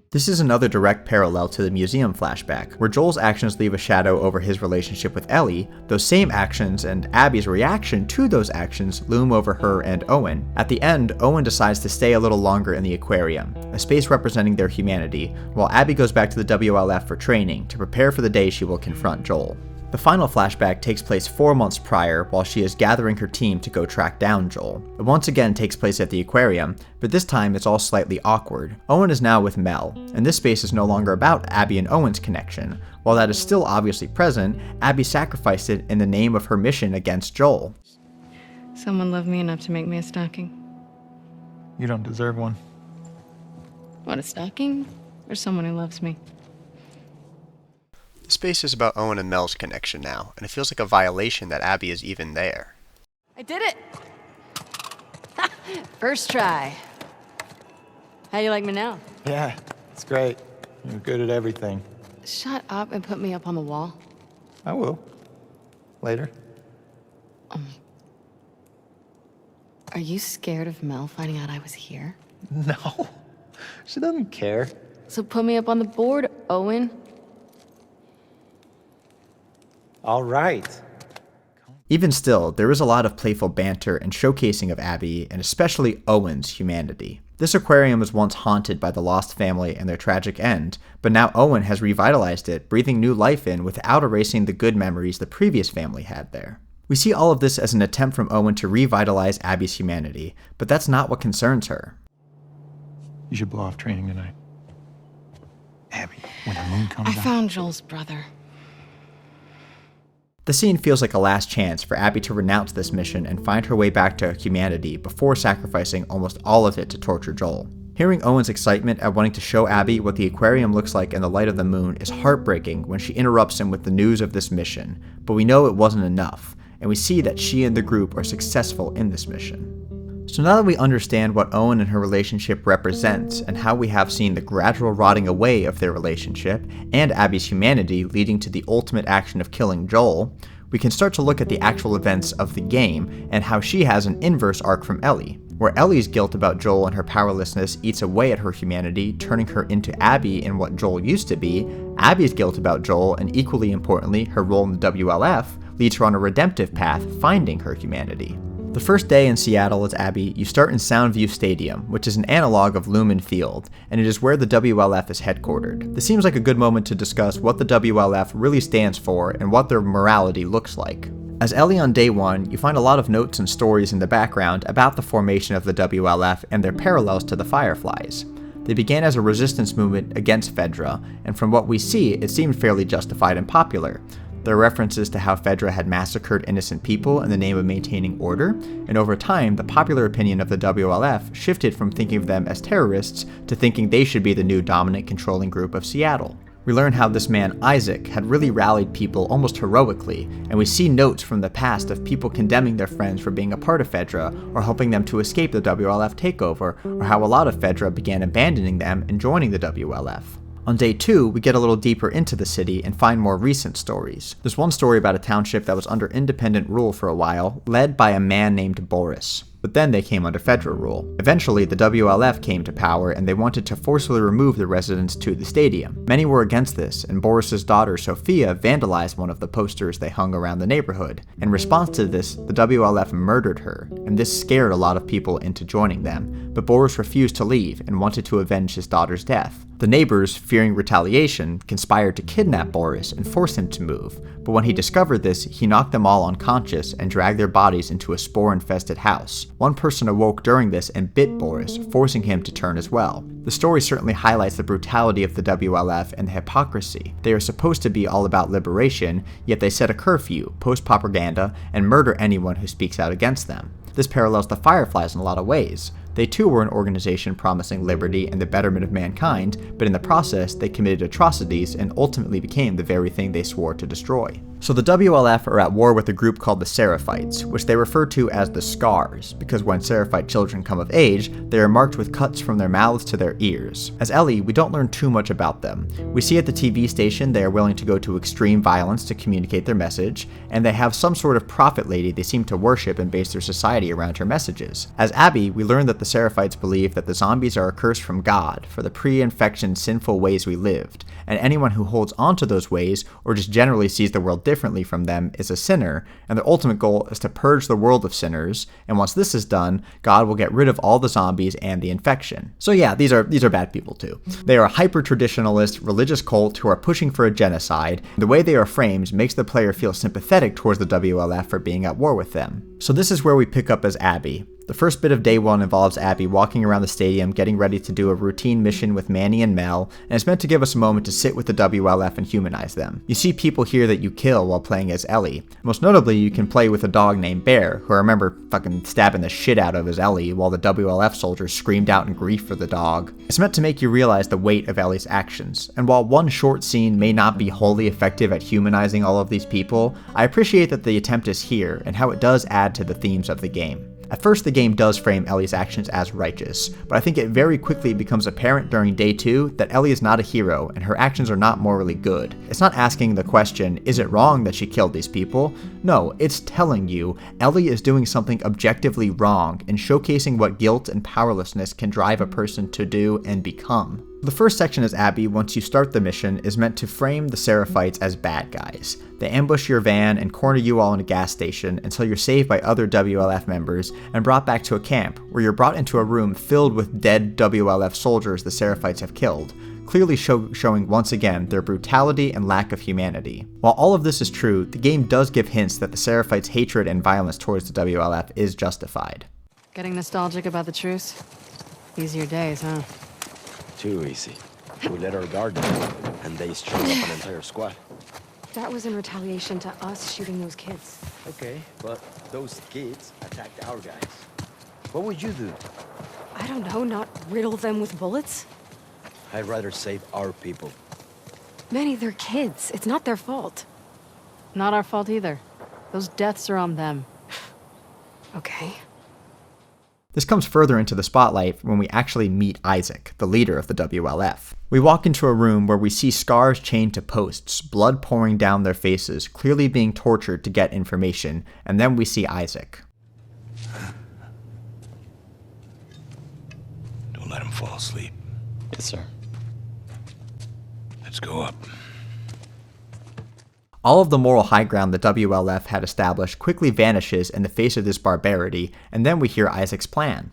This is another direct parallel to the museum flashback, where Joel's actions leave a shadow over his relationship with Ellie. Those same actions and Abby's reaction to those actions loom over her and Owen. At the end, Owen decides to stay a little longer in the aquarium, a space representing their humanity, while Abby goes back to the WLF for training to prepare for the day she will confront Joel. The final flashback takes place 4 months prior while she is gathering her team to go track down Joel. It once again takes place at the aquarium, but this time it's all slightly awkward. Owen is now with Mel, and this space is no longer about Abby and Owen's connection. While that is still obviously present, Abby sacrificed it in the name of her mission against Joel. Someone loved me enough to make me a stocking. You don't deserve one. What, a stalking? Or someone who loves me? The space is about Owen and Mel's connection now, and it feels like a violation that Abby is even there. I did it! First try. How do you like me now? Yeah, it's great. You're good at everything. Shut up and put me up on the wall. I will. Later. Are you scared of Mel finding out I was here? No. She doesn't care. So put me up on the board, Owen. All right. Even still, there is a lot of playful banter and showcasing of Abby, and especially Owen's humanity. This aquarium was once haunted by the lost family and their tragic end, but now Owen has revitalized it, breathing new life in without erasing the good memories the previous family had there. We see all of this as an attempt from Owen to revitalize Abby's humanity, but that's not what concerns her. You should blow off training tonight. Abby, when the moon comes out... I found Joel's brother. The scene feels like a last chance for Abby to renounce this mission and find her way back to humanity before sacrificing almost all of it to torture Joel. Hearing Owen's excitement at wanting to show Abby what the aquarium looks like in the light of the moon is heartbreaking when she interrupts him with the news of this mission, but we know it wasn't enough, and we see that she and the group are successful in this mission. So now that we understand what Owen and her relationship represents and how we have seen the gradual rotting away of their relationship and Abby's humanity leading to the ultimate action of killing Joel, we can start to look at the actual events of the game and how she has an inverse arc from Ellie, where Ellie's guilt about Joel and her powerlessness eats away at her humanity, turning her into Abby in what Joel used to be. Abby's guilt about Joel, and equally importantly, her role in the WLF, leads her on a redemptive path, finding her humanity. The first day in Seattle as Abby, you start in Soundview Stadium, which is an analog of Lumen Field, and it is where the WLF is headquartered. This seems like a good moment to discuss what the WLF really stands for and what their morality looks like. As Ellie on day one, you find a lot of notes and stories in the background about the formation of the WLF and their parallels to the Fireflies. They began as a resistance movement against Fedra, and from what we see, it seemed fairly justified and popular. There are references to how Fedra had massacred innocent people in the name of maintaining order, and over time, the popular opinion of the WLF shifted from thinking of them as terrorists to thinking they should be the new dominant controlling group of Seattle. We learn how this man, Isaac, had really rallied people almost heroically, and we see notes from the past of people condemning their friends for being a part of Fedra or helping them to escape the WLF takeover, or how a lot of Fedra began abandoning them and joining the WLF. On day 2, we get a little deeper into the city and find more recent stories. There's one story about a township that was under independent rule for a while, led by a man named Boris. But then they came under federal rule. Eventually, the WLF came to power and they wanted to forcibly remove the residents to the stadium. Many were against this, and Boris's daughter Sophia vandalized one of the posters they hung around the neighborhood. In response to this, the WLF murdered her, and this scared a lot of people into joining them, but Boris refused to leave and wanted to avenge his daughter's death. The neighbors, fearing retaliation, conspired to kidnap Boris and force him to move, but when he discovered this, he knocked them all unconscious and dragged their bodies into a spore-infested house. One person awoke during this and bit Boris, forcing him to turn as well. The story certainly highlights the brutality of the WLF and the hypocrisy. They are supposed to be all about liberation, yet they set a curfew, post propaganda, and murder anyone who speaks out against them. This parallels the Fireflies in a lot of ways. They too were an organization promising liberty and the betterment of mankind, but in the process they committed atrocities and ultimately became the very thing they swore to destroy. So the WLF are at war with a group called the Seraphites, which they refer to as the Scars, because when Seraphite children come of age, they are marked with cuts from their mouths to their ears. As Ellie, we don't learn too much about them. We see at the TV station they are willing to go to extreme violence to communicate their message, and they have some sort of prophet lady they seem to worship and base their society around her messages. As Abby, we learn that the Seraphites believe that the zombies are a curse from God for the pre-infection sinful ways we lived, and anyone who holds onto those ways or just generally sees the world differently from them is a sinner, and their ultimate goal is to purge the world of sinners, and once this is done, God will get rid of all the zombies and the infection. So yeah, these are bad people too. They are a hyper-traditionalist religious cult who are pushing for a genocide. The way they are framed makes the player feel sympathetic towards the WLF for being at war with them. So this is where we pick up as Abby. The first bit of day one involves Abby walking around the stadium getting ready to do a routine mission with Manny and Mel, and it's meant to give us a moment to sit with the WLF and humanize them. You see people here that you kill while playing as Ellie. Most notably, you can play with a dog named Bear, who I remember fucking stabbing the shit out of as Ellie while the WLF soldiers screamed out in grief for the dog. It's meant to make you realize the weight of Ellie's actions, and while one short scene may not be wholly effective at humanizing all of these people, I appreciate that the attempt is here and how it does add to the themes of the game. At first, the game does frame Ellie's actions as righteous, but I think it very quickly becomes apparent during day 2 that Ellie is not a hero and her actions are not morally good. It's not asking the question, is it wrong that she killed these people? No, it's telling you Ellie is doing something objectively wrong and showcasing what guilt and powerlessness can drive a person to do and become. The first section as Abby, once you start the mission, is meant to frame the Seraphites as bad guys. They ambush your van and corner you all in a gas station until you're saved by other WLF members and brought back to a camp, where you're brought into a room filled with dead WLF soldiers the Seraphites have killed, clearly showing once again their brutality and lack of humanity. While all of this is true, the game does give hints that the Seraphites' hatred and violence towards the WLF is justified. Getting nostalgic about the truce? Easier days, huh? Too easy. We let our guard down, and they strung up an entire squad. That was in retaliation to us shooting those kids. Okay, but those kids attacked our guys. What would you do? I don't know, not riddle them with bullets? I'd rather save our people. Manny, they're kids. It's not their fault. Not our fault either. Those deaths are on them. Okay. This comes further into the spotlight when we actually meet Isaac, the leader of the WLF. We walk into a room where we see Scars chained to posts, blood pouring down their faces, clearly being tortured to get information, and then we see Isaac. Don't let him fall asleep. Yes, sir. Let's go up. All of the moral high ground the WLF had established quickly vanishes in the face of this barbarity, and then we hear Isaac's plan.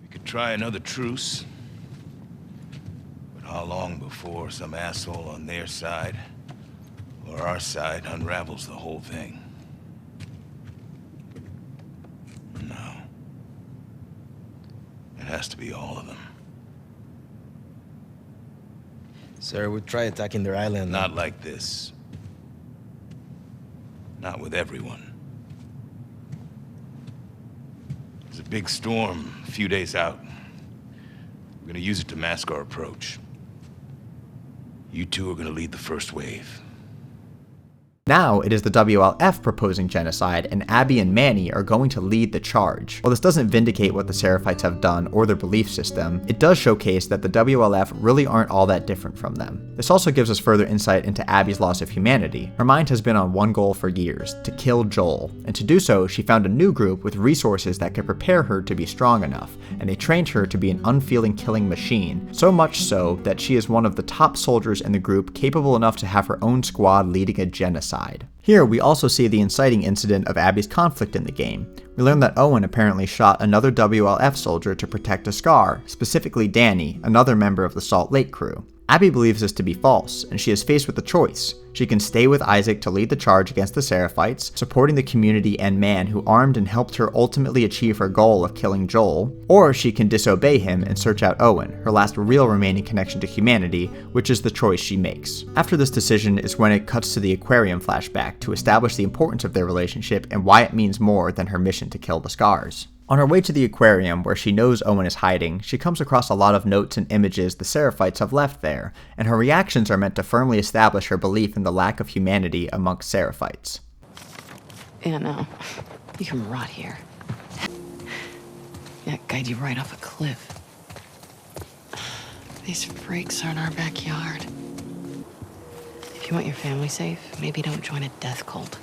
We could try another truce. But how long before some asshole on their side, or our side, unravels the whole thing? No. It has to be all of them. Sir, we try attacking their island. Not like this. Not with everyone. There's a big storm a few days out. We're gonna use it to mask our approach. You two are gonna lead the first wave. Now it is the WLF proposing genocide, and Abby and Manny are going to lead the charge. While this doesn't vindicate what the Seraphites have done or their belief system, it does showcase that the WLF really aren't all that different from them. This also gives us further insight into Abby's loss of humanity. Her mind has been on one goal for years, to kill Joel, and to do so she found a new group with resources that could prepare her to be strong enough, and they trained her to be an unfeeling killing machine, so much so that she is one of the top soldiers in the group capable enough to have her own squad leading a genocide. Here we also see the inciting incident of Abby's conflict in the game. We learn that Owen apparently shot another WLF soldier to protect a Scar, specifically Danny, another member of the Salt Lake crew. Abby believes this to be false, and she is faced with a choice. She can stay with Isaac to lead the charge against the Seraphites, supporting the community and man who armed and helped her ultimately achieve her goal of killing Joel, or she can disobey him and search out Owen, her last real remaining connection to humanity, which is the choice she makes. After this decision is when it cuts to the aquarium flashback to establish the importance of their relationship and why it means more than her mission to kill the Scars. On her way to the aquarium, where she knows Owen is hiding, she comes across a lot of notes and images the Seraphites have left there, and her reactions are meant to firmly establish her belief in the lack of humanity amongst Seraphites. Yeah, no. You can rot here. Yeah, guide you right off a cliff. These freaks are in our backyard. If you want your family safe, maybe don't join a death cult.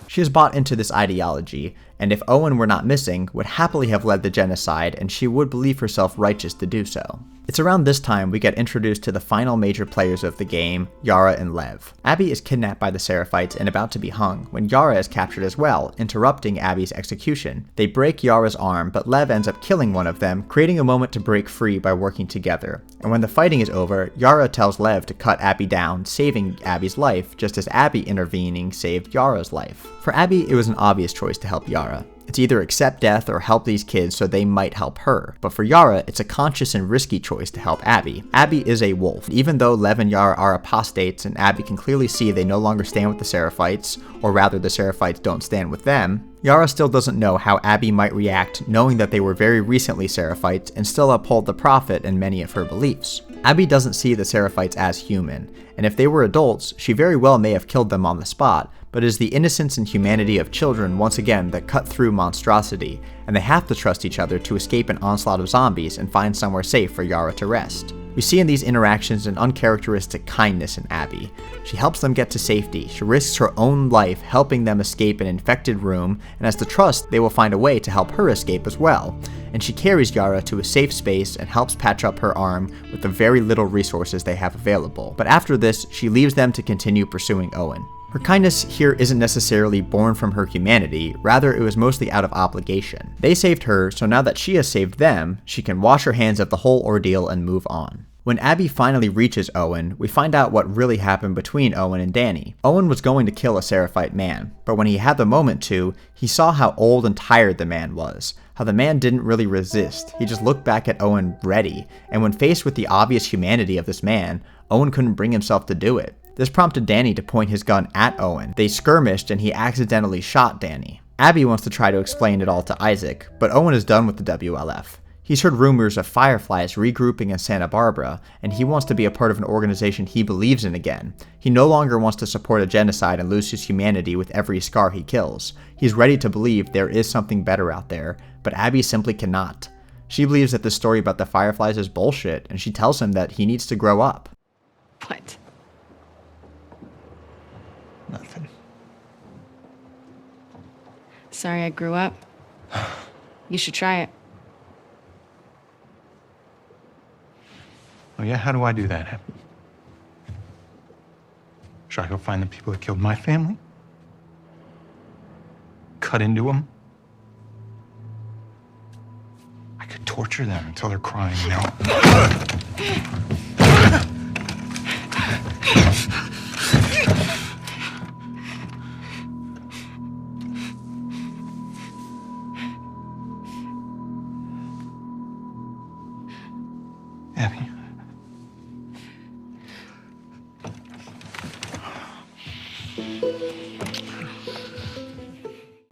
She has bought into this ideology, and if Owen were not missing, would happily have led the genocide, and she would believe herself righteous to do so. It's around this time we get introduced to the final major players of the game, Yara and Lev. Abby is kidnapped by the Seraphites and about to be hung, when Yara is captured as well, interrupting Abby's execution. They break Yara's arm, but Lev ends up killing one of them, creating a moment to break free by working together. And when the fighting is over, Yara tells Lev to cut Abby down, saving Abby's life, just as Abby intervening saved Yara's life. For Abby, it was an obvious choice to help Yara. It's either accept death or help these kids so they might help her. But for Yara, it's a conscious and risky choice to help Abby. Abby is a wolf. Even though Lev and Yara are apostates and Abby can clearly see they no longer stand with the Seraphites, or rather the Seraphites don't stand with them, Yara still doesn't know how Abby might react knowing that they were very recently Seraphites and still uphold the Prophet in many of her beliefs. Abby doesn't see the Seraphites as human, and if they were adults, she very well may have killed them on the spot, but it is the innocence and humanity of children once again that cut through monstrosity, and they have to trust each other to escape an onslaught of zombies and find somewhere safe for Yara to rest. We see in these interactions an uncharacteristic kindness in Abby. She helps them get to safety, she risks her own life helping them escape an infected room, and has to trust they will find a way to help her escape as well. And she carries Yara to a safe space and helps patch up her arm with the very little resources they have available. But after this, she leaves them to continue pursuing Owen. Her kindness here isn't necessarily born from her humanity, rather it was mostly out of obligation. They saved her, so now that she has saved them, she can wash her hands of the whole ordeal and move on. When Abby finally reaches Owen, we find out what really happened between Owen and Danny. Owen was going to kill a Seraphite man, but when he had the moment to, he saw how old and tired the man was, how the man didn't really resist, he just looked back at Owen ready, and when faced with the obvious humanity of this man, Owen couldn't bring himself to do it. This prompted Danny to point his gun at Owen. They skirmished and he accidentally shot Danny. Abby wants to try to explain it all to Isaac, but Owen is done with the WLF. He's heard rumors of Fireflies regrouping in Santa Barbara, and he wants to be a part of an organization he believes in again. He no longer wants to support a genocide and lose his humanity with every scar he kills. He's ready to believe there is something better out there, but Abby simply cannot. She believes that the story about the Fireflies is bullshit, and she tells him that he needs to grow up. What? Nothing. Sorry I grew up. You should try it. Oh yeah, how do I do that? Should I go find the people that killed my family? Cut into them? I could torture them until they're crying, you know? Abby.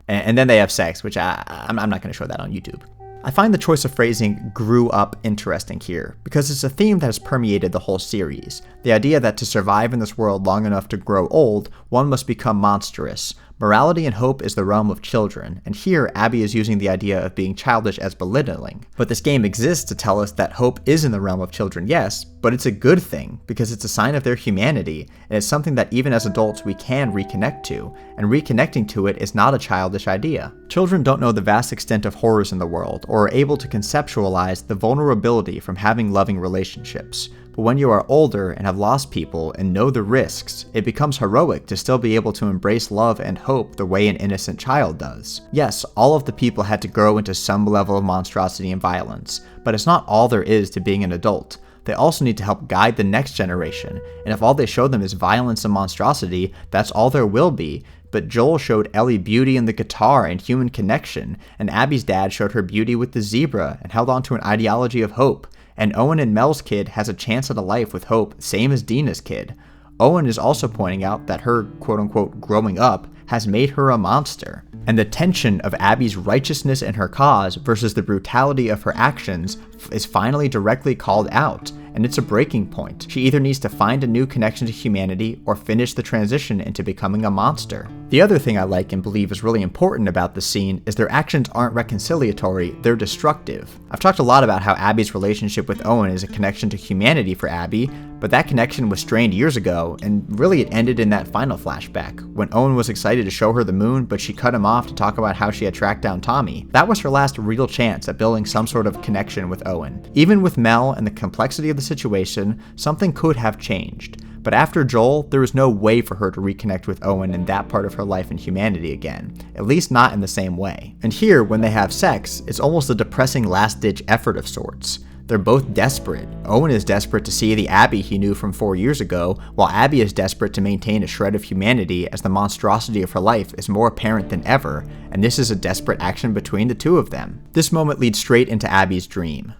And then they have sex, which I'm not going to show that on YouTube. I find the choice of phrasing "grew up" interesting here, because it's a theme that has permeated the whole series. The idea that to survive in this world long enough to grow old, one must become monstrous. Morality and hope is the realm of children, and here Abby is using the idea of being childish as belittling. But this game exists to tell us that hope is in the realm of children, yes, but it's a good thing, because it's a sign of their humanity, and it's something that even as adults we can reconnect to, and reconnecting to it is not a childish idea. Children don't know the vast extent of horrors in the world, or are able to conceptualize the vulnerability from having loving relationships. But when you are older and have lost people and know the risks, it becomes heroic to still be able to embrace love and hope the way an innocent child does. Yes, all of the people had to grow into some level of monstrosity and violence, but it's not all there is to being an adult. They also need to help guide the next generation, and if all they show them is violence and monstrosity, that's all there will be. But Joel showed Ellie beauty in the guitar and human connection, and Abby's dad showed her beauty with the zebra and held on to an ideology of hope. And Owen and Mel's kid has a chance at a life with hope, same as Dina's kid. Owen is also pointing out that her quote-unquote growing up has made her a monster. And the tension of Abby's righteousness in her cause versus the brutality of her actions is finally directly called out, and it's a breaking point. She either needs to find a new connection to humanity or finish the transition into becoming a monster. The other thing I like and believe is really important about the scene is their actions aren't reconciliatory, they're destructive. I've talked a lot about how Abby's relationship with Owen is a connection to humanity for Abby, but that connection was strained years ago, and really it ended in that final flashback, when Owen was excited to show her the moon, but she cut him off to talk about how she had tracked down Tommy. That was her last real chance at building some sort of connection with Owen. Even with Mel and the complexity of the situation, something could have changed. But after Joel, there was no way for her to reconnect with Owen in that part of her life and humanity again, at least not in the same way. And here, when they have sex, it's almost a depressing last-ditch effort of sorts. They're both desperate. Owen is desperate to see the Abby he knew from 4 years ago, while Abby is desperate to maintain a shred of humanity as the monstrosity of her life is more apparent than ever, and this is a desperate action between the two of them. This moment leads straight into Abby's dream.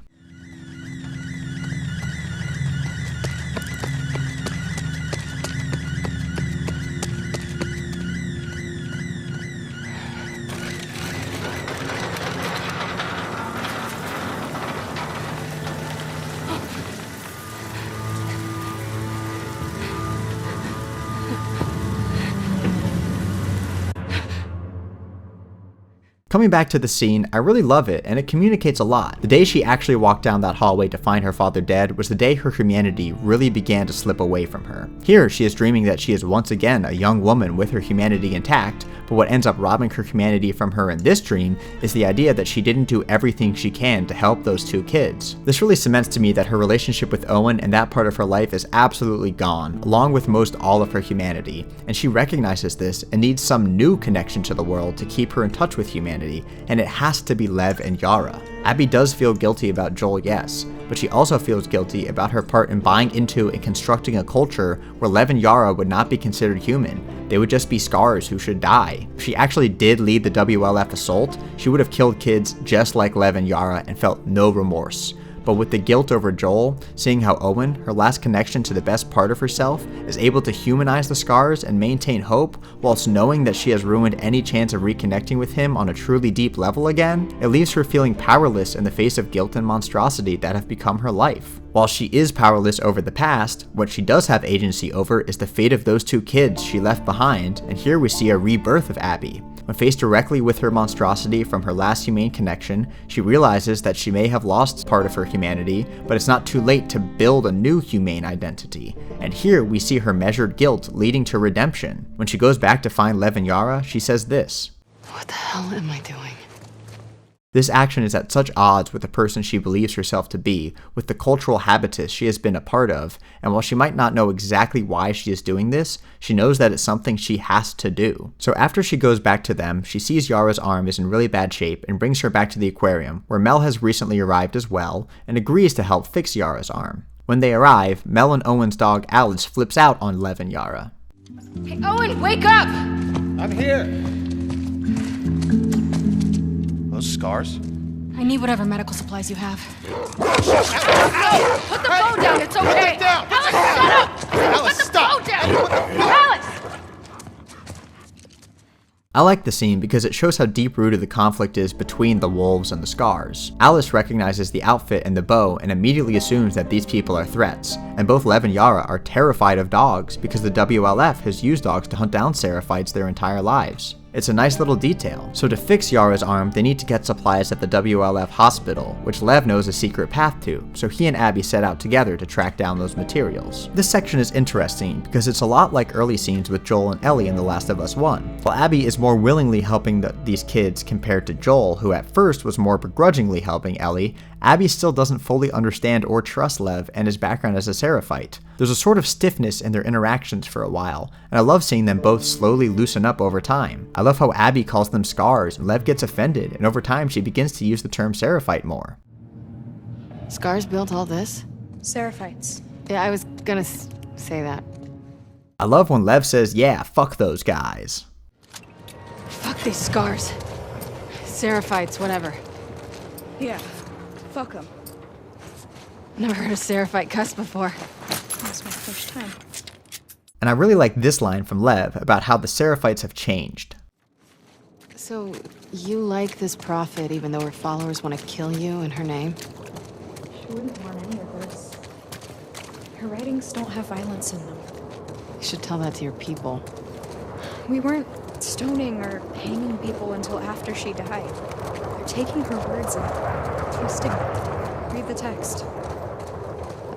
Coming back to the scene, I really love it, and it communicates a lot. The day she actually walked down that hallway to find her father dead was the day her humanity really began to slip away from her. Here, she is dreaming that she is once again a young woman with her humanity intact, but what ends up robbing her humanity from her in this dream is the idea that she didn't do everything she can to help those two kids. This really cements to me that her relationship with Owen and that part of her life is absolutely gone, along with most all of her humanity, and she recognizes this and needs some new connection to the world to keep her in touch with humanity, and it has to be Lev and Yara. Abby does feel guilty about Joel, yes, but she also feels guilty about her part in buying into and constructing a culture where Lev and Yara would not be considered human. They would just be scars who should die. If she actually did lead the WLF assault, she would have killed kids just like Lev and Yara and felt no remorse. But with the guilt over Joel, seeing how Owen, her last connection to the best part of herself, is able to humanize the scars and maintain hope, whilst knowing that she has ruined any chance of reconnecting with him on a truly deep level again, it leaves her feeling powerless in the face of guilt and monstrosity that have become her life. While she is powerless over the past, what she does have agency over is the fate of those two kids she left behind, and here we see a rebirth of Abby. When faced directly with her monstrosity from her last humane connection, she realizes that she may have lost part of her humanity, but it's not too late to build a new humane identity. And here we see her measured guilt leading to redemption. When she goes back to find Lev and Yara, she says this: "What the hell am I doing?" This action is at such odds with the person she believes herself to be, with the cultural habitus she has been a part of, and while she might not know exactly why she is doing this, she knows that it's something she has to do. So after she goes back to them, she sees Yara's arm is in really bad shape and brings her back to the aquarium, where Mel has recently arrived as well, and agrees to help fix Yara's arm. When they arrive, Mel and Owen's dog Alice flips out on Lev and Yara. Hey, Owen, wake up! I'm here. Those scars? I need whatever medical supplies you have. Ow! Put the phone down, it's okay! Down. Alice, shut up! Alice, Put the stop! phone down! Alice! I like the scene because it shows how deep-rooted the conflict is between the wolves and the scars. Alice recognizes the outfit and the bow and immediately assumes that these people are threats, and both Lev and Yara are terrified of dogs because the WLF has used dogs to hunt down Seraphites their entire lives. It's a nice little detail. So to fix Yara's arm, they need to get supplies at the WLF hospital, which Lev knows a secret path to, so he and Abby set out together to track down those materials. This section is interesting because it's a lot like early scenes with Joel and Ellie in The Last of Us 1. While Abby is more willingly helping these kids compared to Joel, who at first was more begrudgingly helping Ellie, Abby still doesn't fully understand or trust Lev and his background as a Seraphite. There's a sort of stiffness in their interactions for a while, and I love seeing them both slowly loosen up over time. I love how Abby calls them scars, and Lev gets offended, and over time she begins to use the term Seraphite more. Scars built all this? Seraphites. Yeah, I was gonna say that. I love when Lev says, yeah, fuck those guys. Fuck these scars. Seraphites, whatever. Yeah, fuck them. Never heard a Seraphite cuss before. That's my first time. And I really like this line from Lev about how the Seraphites have changed. So, you like this prophet even though her followers want to kill you in her name? She wouldn't want any of this. Her writings don't have violence in them. You should tell that to your people. We weren't stoning or hanging people until after she died. They're taking her words and twisting them. Read the text.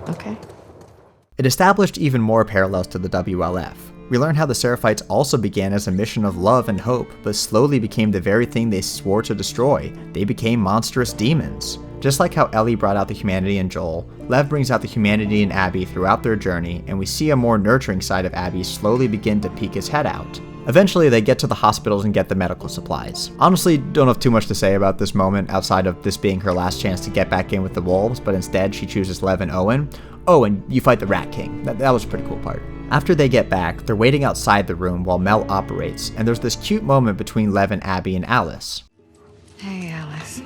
Okay. It established even more parallels to the WLF. We learn how the Seraphites also began as a mission of love and hope, but slowly became the very thing they swore to destroy. They became monstrous demons. Just like how Ellie brought out the humanity in Joel, Lev brings out the humanity in Abby throughout their journey, and we see a more nurturing side of Abby slowly begin to peek his head out. Eventually, they get to the hospitals and get the medical supplies. Honestly, don't have too much to say about this moment outside of this being her last chance to get back in with the wolves, but instead she chooses Lev and Owen. Oh, and you fight the Rat King. That was a pretty cool part. After they get back, they're waiting outside the room while Mel operates, and there's this cute moment between Lev and Abby and Alice. Hey, Alice.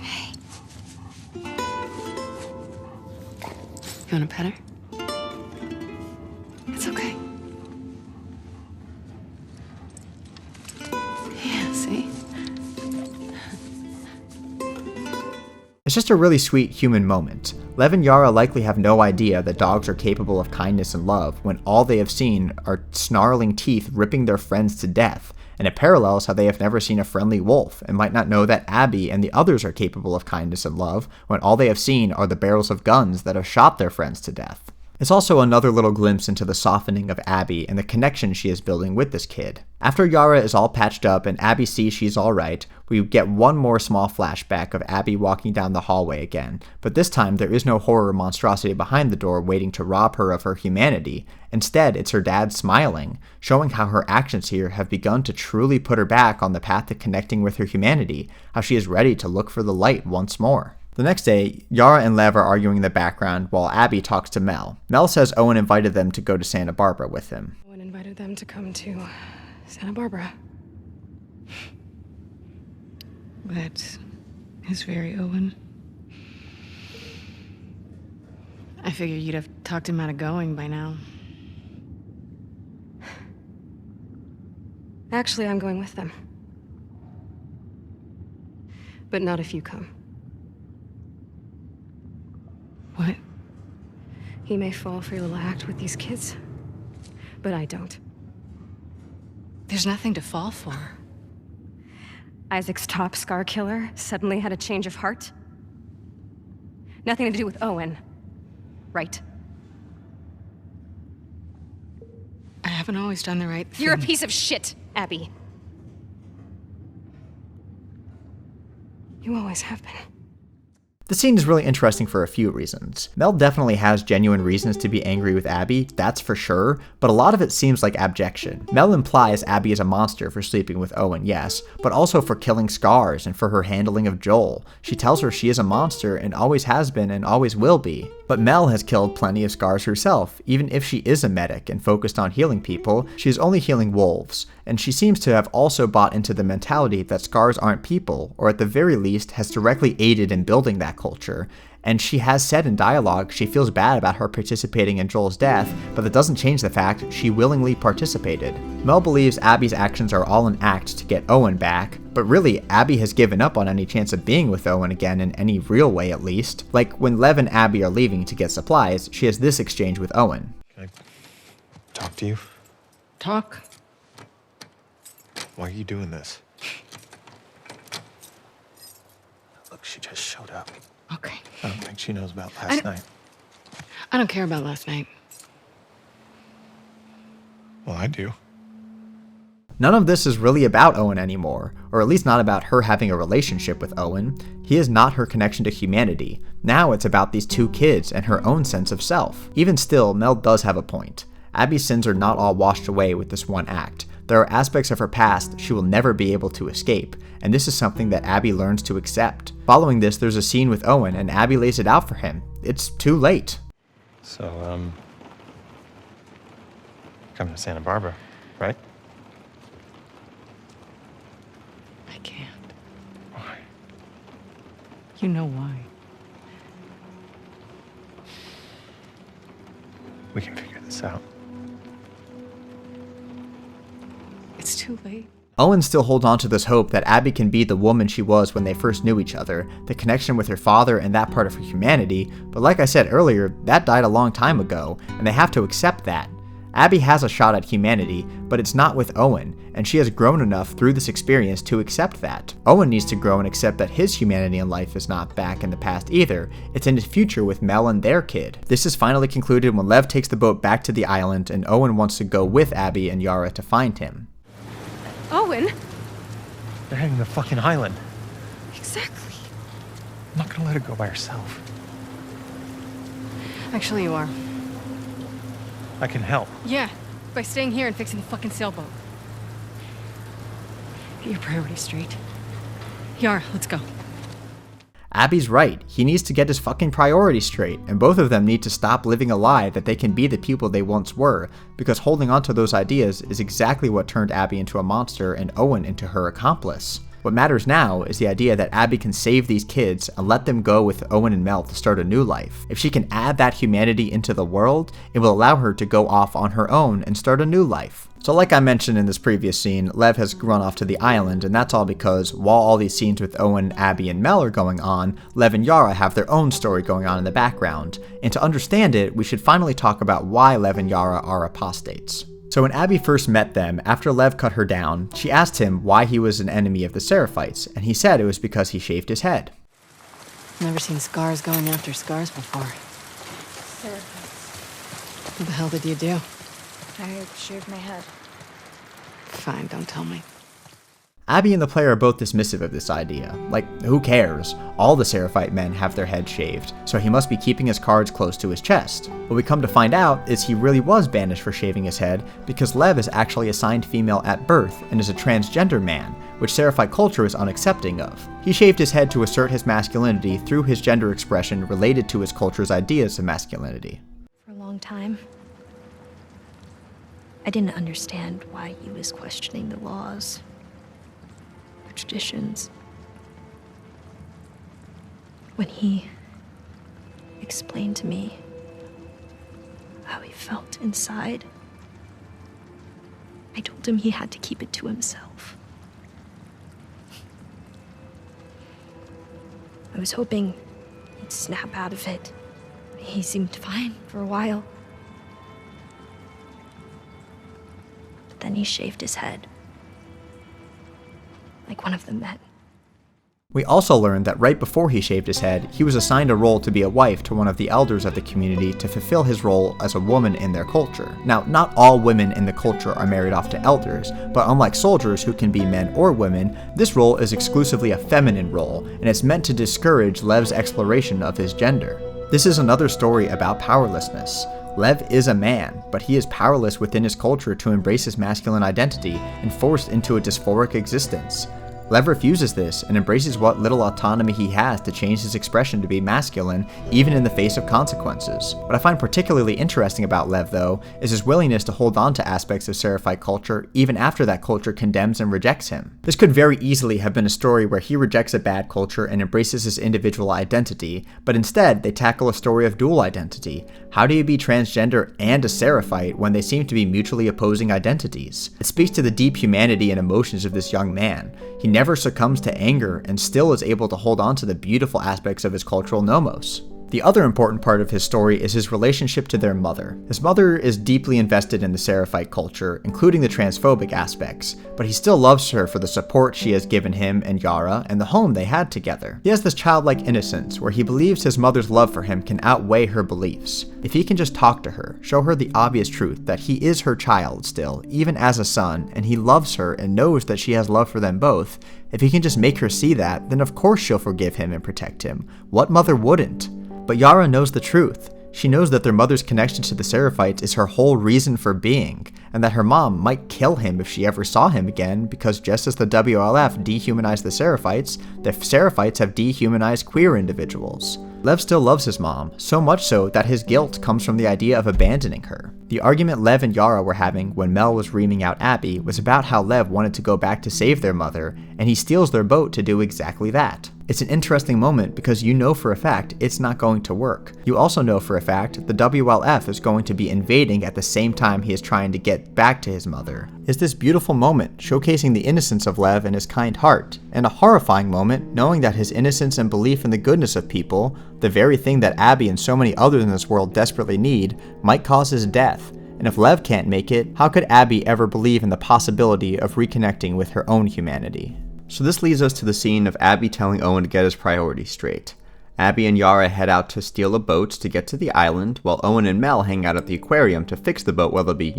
Hey. You want to pet her? It's okay. Yeah, see? It's just a really sweet human moment. Lev and Yara likely have no idea that dogs are capable of kindness and love when all they have seen are snarling teeth ripping their friends to death, and it parallels how they have never seen a friendly wolf and might not know that Abby and the others are capable of kindness and love when all they have seen are the barrels of guns that have shot their friends to death. It's also another little glimpse into the softening of Abby and the connection she is building with this kid. After Yara is all patched up and Abby sees she's alright, we get one more small flashback of Abby walking down the hallway again, but this time there is no horror monstrosity behind the door waiting to rob her of her humanity. Instead, it's her dad smiling, showing how her actions here have begun to truly put her back on the path to connecting with her humanity, how she is ready to look for the light once more. The next day, Yara and Lev are arguing in the background while Abby talks to Mel. Mel says Owen invited them to go to Santa Barbara with him. Owen invited them to come to Santa Barbara. That is very Owen. I figured you'd have talked him out of going by now. Actually, I'm going with them. But not if you come. What? He may fall for your little act with these kids, but I don't. There's nothing to fall for. Isaac's top scar killer suddenly had a change of heart? Nothing to do with Owen, right? I haven't always done the right thing. You're a piece of shit, Abby. You always have been. The scene is really interesting for a few reasons. Mel definitely has genuine reasons to be angry with Abby, that's for sure, but a lot of it seems like abjection. Mel implies Abby is a monster for sleeping with Owen, yes, but also for killing Scars and for her handling of Joel. She tells her she is a monster and always has been and always will be. But Mel has killed plenty of Scars herself. Even if she is a medic and focused on healing people, she is only healing wolves, and she seems to have also bought into the mentality that Scars aren't people, or at the very least has directly aided in building that culture. And she has said in dialogue she feels bad about her participating in Joel's death, but that doesn't change the fact she willingly participated. Mel believes Abby's actions are all an act to get Owen back, but really Abby has given up on any chance of being with Owen again in any real way at least. Like when Lev and Abby are leaving to get supplies, she has this exchange with Owen. Can I talk to you? Talk? Why are you doing this? Look, she just showed up. Okay. I don't think she knows about last night. I don't care about last night. Well, I do. None of this is really about Owen anymore, or at least not about her having a relationship with Owen. He is not her connection to humanity. Now it's about these two kids and her own sense of self. Even still, Mel does have a point. Abby's sins are not all washed away with this one act. There are aspects of her past she will never be able to escape, and this is something that Abby learns to accept. Following this, there's a scene with Owen, and Abby lays it out for him. It's too late. So, coming to Santa Barbara, right? I can't. Why? You know why. We can figure this out. It's too late. Owen still holds on to this hope that Abby can be the woman she was when they first knew each other, the connection with her father and that part of her humanity, but like I said earlier, that died a long time ago, and they have to accept that. Abby has a shot at humanity, but it's not with Owen, and she has grown enough through this experience to accept that. Owen needs to grow and accept that his humanity in life is not back in the past either, it's in his future with Mel and their kid. This is finally concluded when Lev takes the boat back to the island, and Owen wants to go with Abby and Yara to find him. Owen? They're heading to the fucking island. Exactly. I'm not gonna let her go by herself. Actually, you are. I can help. Yeah, by staying here and fixing the fucking sailboat. Get your priorities straight. Yara, let's go. Abby's right. He needs to get his fucking priorities straight, and both of them need to stop living a lie that they can be the people they once were, because holding on to those ideas is exactly what turned Abby into a monster and Owen into her accomplice. What matters now is the idea that Abby can save these kids and let them go with Owen and Mel to start a new life. If she can add that humanity into the world, it will allow her to go off on her own and start a new life. So like I mentioned in this previous scene, Lev has run off to the island, and that's all because while all these scenes with Owen, Abby, and Mel are going on, Lev and Yara have their own story going on in the background. And to understand it, we should finally talk about why Lev and Yara are apostates. So when Abby first met them, after Lev cut her down, she asked him why he was an enemy of the Seraphites, and he said it was because he shaved his head. Never seen Scars going after Scars before. Seraphites. What the hell did you do? I shaved my head. Fine, don't tell me. Abby and the player are both dismissive of this idea. Like, who cares? All the Seraphite men have their heads shaved, so he must be keeping his cards close to his chest. What we come to find out is he really was banished for shaving his head because Lev is actually assigned female at birth and is a transgender man, which Seraphite culture is unaccepting of. He shaved his head to assert his masculinity through his gender expression related to his culture's ideas of masculinity. For a long time, I didn't understand why he was questioning the laws, the traditions. When he explained to me how he felt inside, I told him he had to keep it to himself. I was hoping he'd snap out of it. He seemed fine for a while. But then he shaved his head. Like one of the men. We also learned that right before he shaved his head, he was assigned a role to be a wife to one of the elders of the community to fulfill his role as a woman in their culture. Now, not all women in the culture are married off to elders, but unlike soldiers who can be men or women, this role is exclusively a feminine role, and it's meant to discourage Lev's exploration of his gender. This is another story about powerlessness. Lev is a man, but he is powerless within his culture to embrace his masculine identity and forced into a dysphoric existence. Lev refuses this and embraces what little autonomy he has to change his expression to be masculine, even in the face of consequences. What I find particularly interesting about Lev, though, is his willingness to hold on to aspects of Seraphite culture even after that culture condemns and rejects him. This could very easily have been a story where he rejects a bad culture and embraces his individual identity, but instead they tackle a story of dual identity. How do you be transgender and a Seraphite when they seem to be mutually opposing identities? It speaks to the deep humanity and emotions of this young man. He never succumbs to anger and still is able to hold on to the beautiful aspects of his cultural nomos. The other important part of his story is his relationship to their mother. His mother is deeply invested in the Seraphite culture, including the transphobic aspects, but he still loves her for the support she has given him and Yara and the home they had together. He has this childlike innocence where he believes his mother's love for him can outweigh her beliefs. If he can just talk to her, show her the obvious truth that he is her child still, even as a son, and he loves her and knows that she has love for them both, if he can just make her see that, then of course she'll forgive him and protect him. What mother wouldn't? But Yara knows the truth. She knows that their mother's connection to the Seraphites is her whole reason for being, and that her mom might kill him if she ever saw him again, because just as the WLF dehumanized the Seraphites have dehumanized queer individuals. Lev still loves his mom, so much so that his guilt comes from the idea of abandoning her. The argument Lev and Yara were having when Mel was reaming out Abby was about how Lev wanted to go back to save their mother, and he steals their boat to do exactly that. It's an interesting moment because you know for a fact it's not going to work. You also know for a fact the WLF is going to be invading at the same time he is trying to get back to his mother. It's this beautiful moment showcasing the innocence of Lev and his kind heart, and a horrifying moment knowing that his innocence and belief in the goodness of people, the very thing that Abby and so many others in this world desperately need, might cause his death. And if Lev can't make it, how could Abby ever believe in the possibility of reconnecting with her own humanity? So this leads us to the scene of Abby telling Owen to get his priorities straight. Abby and Yara head out to steal a boat to get to the island, while Owen and Mel hang out at the aquarium to fix the boat while they'll be,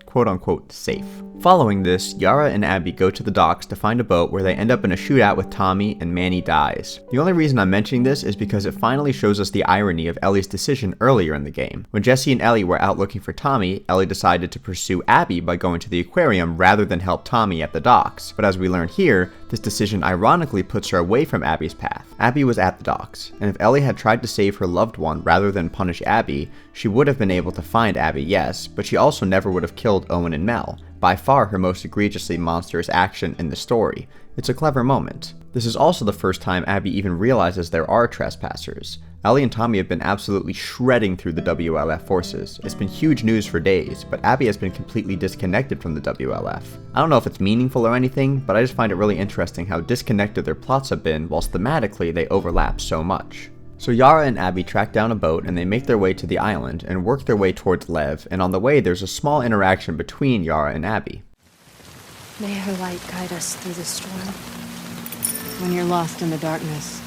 quote-unquote safe. Following this, Yara and Abby go to the docks to find a boat where they end up in a shootout with Tommy and Manny dies. The only reason I'm mentioning this is because it finally shows us the irony of Ellie's decision earlier in the game. When Jesse and Ellie were out looking for Tommy, Ellie decided to pursue Abby by going to the aquarium rather than help Tommy at the docks. But as we learn here, this decision ironically puts her away from Abby's path. Abby was at the docks, and if Ellie had tried to save her loved one rather than punish Abby, she would have been able to find Abby, yes, but she also never would have killed Owen and Mel, by far her most egregiously monstrous action in the story. It's a clever moment. This is also the first time Abby even realizes there are trespassers. Ellie and Tommy have been absolutely shredding through the WLF forces. It's been huge news for days, but Abby has been completely disconnected from the WLF. I don't know if it's meaningful or anything, but I just find it really interesting how disconnected their plots have been, whilst thematically they overlap so much. So Yara and Abby track down a boat and they make their way to the island and work their way towards Lev, and on the way there's a small interaction between Yara and Abby. May her light guide us through the storm. When you're lost in the darkness,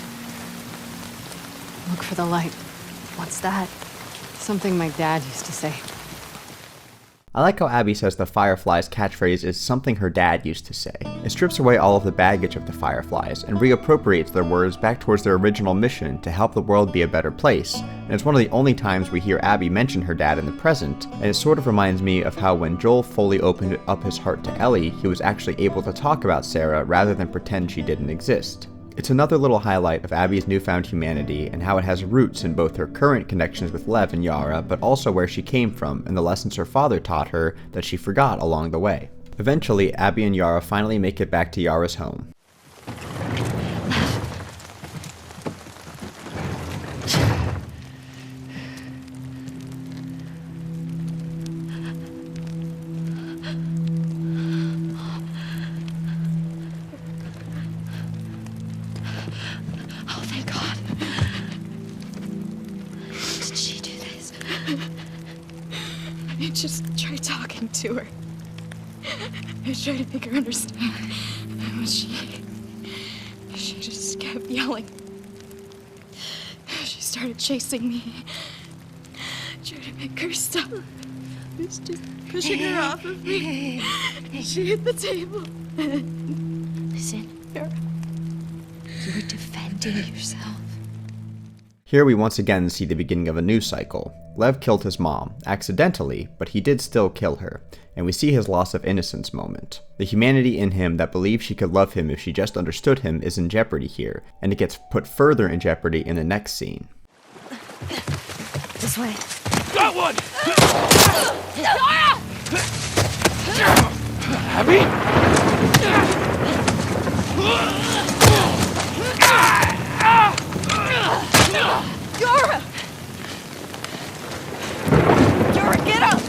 look for the light. What's that? Something my dad used to say. I like how Abby says the Fireflies' catchphrase is something her dad used to say. It strips away all of the baggage of the Fireflies and reappropriates their words back towards their original mission to help the world be a better place, and it's one of the only times we hear Abby mention her dad in the present, and it sort of reminds me of how when Joel fully opened up his heart to Ellie, he was actually able to talk about Sarah rather than pretend she didn't exist. It's another little highlight of Abby's newfound humanity and how it has roots in both her current connections with Lev and Yara, but also where she came from and the lessons her father taught her that she forgot along the way. Eventually, Abby and Yara finally make it back to Yara's home. I just tried talking to her. I tried to make her understand. But she just kept yelling. She started chasing me. I tried to make her stop. I was just pushing her off of me. She hit the table. Listen, you were defending yourself. Here we once again see the beginning of a news cycle. Lev killed his mom, accidentally, but he did still kill her, and we see his loss of innocence moment. The humanity in him that believed she could love him if she just understood him is in jeopardy here, and it gets put further in jeopardy in the next scene. This way. Got one! Yara! Yara, get up!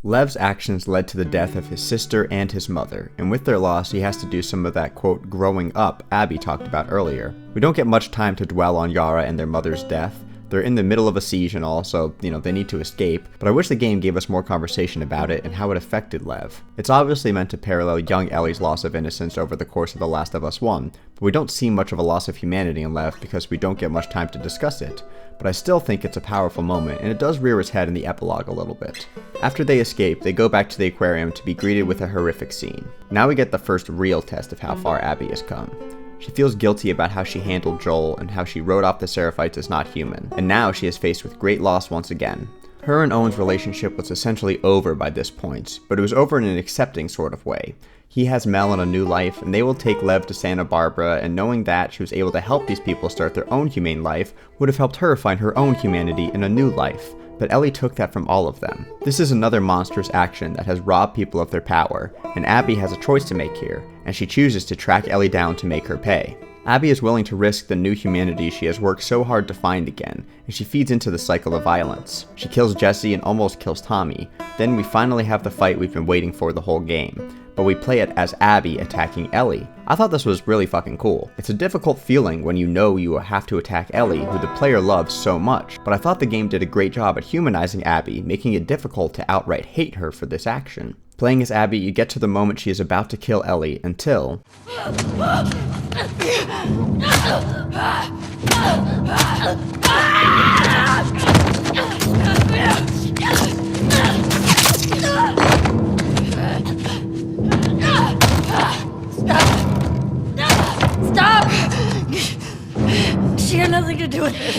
Lev's actions led to the death of his sister and his mother, and with their loss he has to do some of that quote growing up Abby talked about earlier. We don't get much time to dwell on Yara and their mother's death. They're in the middle of a siege and all, so, they need to escape, but I wish the game gave us more conversation about it and how it affected Lev. It's obviously meant to parallel young Ellie's loss of innocence over the course of The Last of Us 1, but we don't see much of a loss of humanity in Lev because we don't get much time to discuss it. But I still think it's a powerful moment, and it does rear its head in the epilogue a little bit. After they escape, they go back to the aquarium to be greeted with a horrific scene. Now we get the first real test of how far Abby has come. She feels guilty about how she handled Joel and how she wrote off the Seraphites as not human, and now she is faced with great loss once again. Her and Owen's relationship was essentially over by this point, but it was over in an accepting sort of way. He has Mel in a new life, and they will take Lev to Santa Barbara, and knowing that she was able to help these people start their own humane life would have helped her find her own humanity in a new life. But Ellie took that from all of them. This is another monstrous action that has robbed people of their power, and Abby has a choice to make here, and she chooses to track Ellie down to make her pay. Abby is willing to risk the new humanity she has worked so hard to find again, and she feeds into the cycle of violence. She kills Jesse and almost kills Tommy. Then we finally have the fight we've been waiting for the whole game, but we play it as Abby attacking Ellie. I thought this was really fucking cool. It's a difficult feeling when you know you have to attack Ellie, who the player loves so much, but I thought the game did a great job at humanizing Abby, making it difficult to outright hate her for this action. Playing as Abby, you get to the moment she is about to kill Ellie until... Stop! She had nothing to do with this.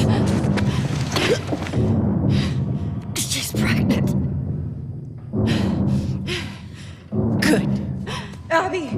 She's pregnant. Good. Abby!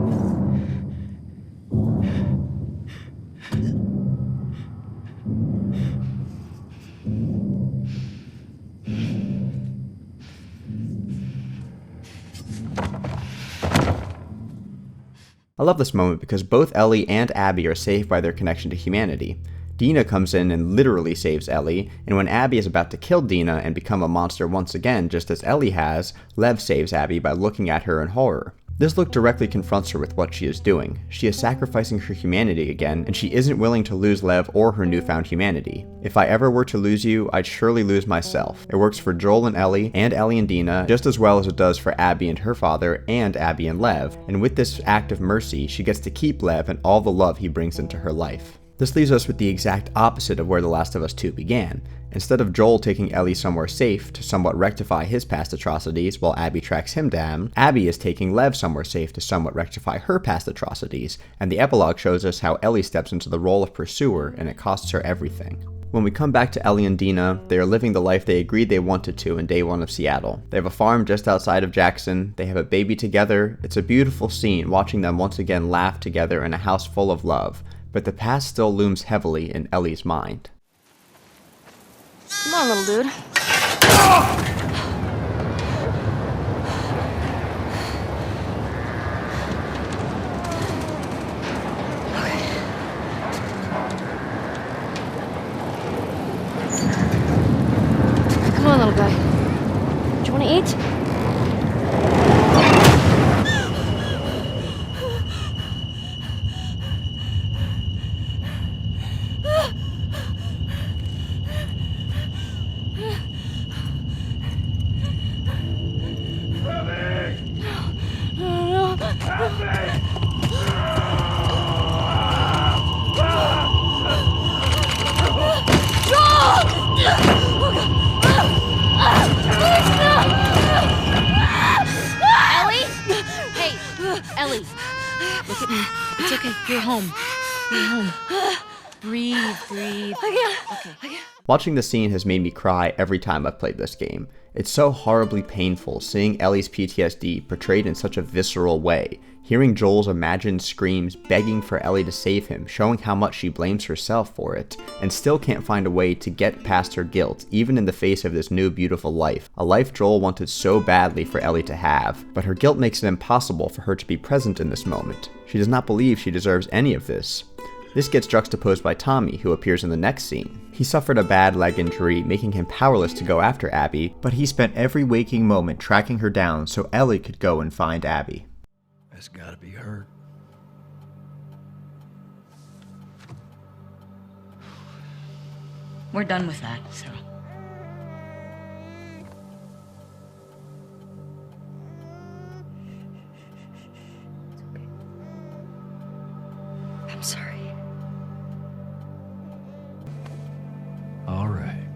I love this moment because both Ellie and Abby are saved by their connection to humanity. Dina comes in and literally saves Ellie, and when Abby is about to kill Dina and become a monster once again, just as Ellie has, Lev saves Abby by looking at her in horror. This look directly confronts her with what she is doing. She is sacrificing her humanity again, and she isn't willing to lose Lev or her newfound humanity. If I ever were to lose you, I'd surely lose myself. It works for Joel and Ellie and Dina just as well as it does for Abby and her father and Abby and Lev, and with this act of mercy, she gets to keep Lev and all the love he brings into her life. This leaves us with the exact opposite of where The Last of Us 2 began. Instead of Joel taking Ellie somewhere safe to somewhat rectify his past atrocities while Abby tracks him down, Abby is taking Lev somewhere safe to somewhat rectify her past atrocities, and the epilogue shows us how Ellie steps into the role of pursuer and it costs her everything. When we come back to Ellie and Dina, they are living the life they agreed they wanted to in day one of Seattle. They have a farm just outside of Jackson, they have a baby together. It's a beautiful scene watching them once again laugh together in a house full of love, but the past still looms heavily in Ellie's mind. Come on, little dude. Come on, little guy. Do you want to eat? Ellie, look at me. It's okay. You're home. You're home. Breathe. Okay. Watching the scene has made me cry every time I've played this game. It's so horribly painful seeing Ellie's PTSD portrayed in such a visceral way, hearing Joel's imagined screams begging for Ellie to save him, showing how much she blames herself for it, and still can't find a way to get past her guilt, even in the face of this new beautiful life, a life Joel wanted so badly for Ellie to have, but her guilt makes it impossible for her to be present in this moment. She does not believe she deserves any of this. This gets juxtaposed by Tommy, who appears in the next scene. He suffered a bad leg injury, making him powerless to go after Abby, but he spent every waking moment tracking her down so Ellie could go and find Abby. That's gotta be her. We're done with that, Sarah. I'm sorry. All right.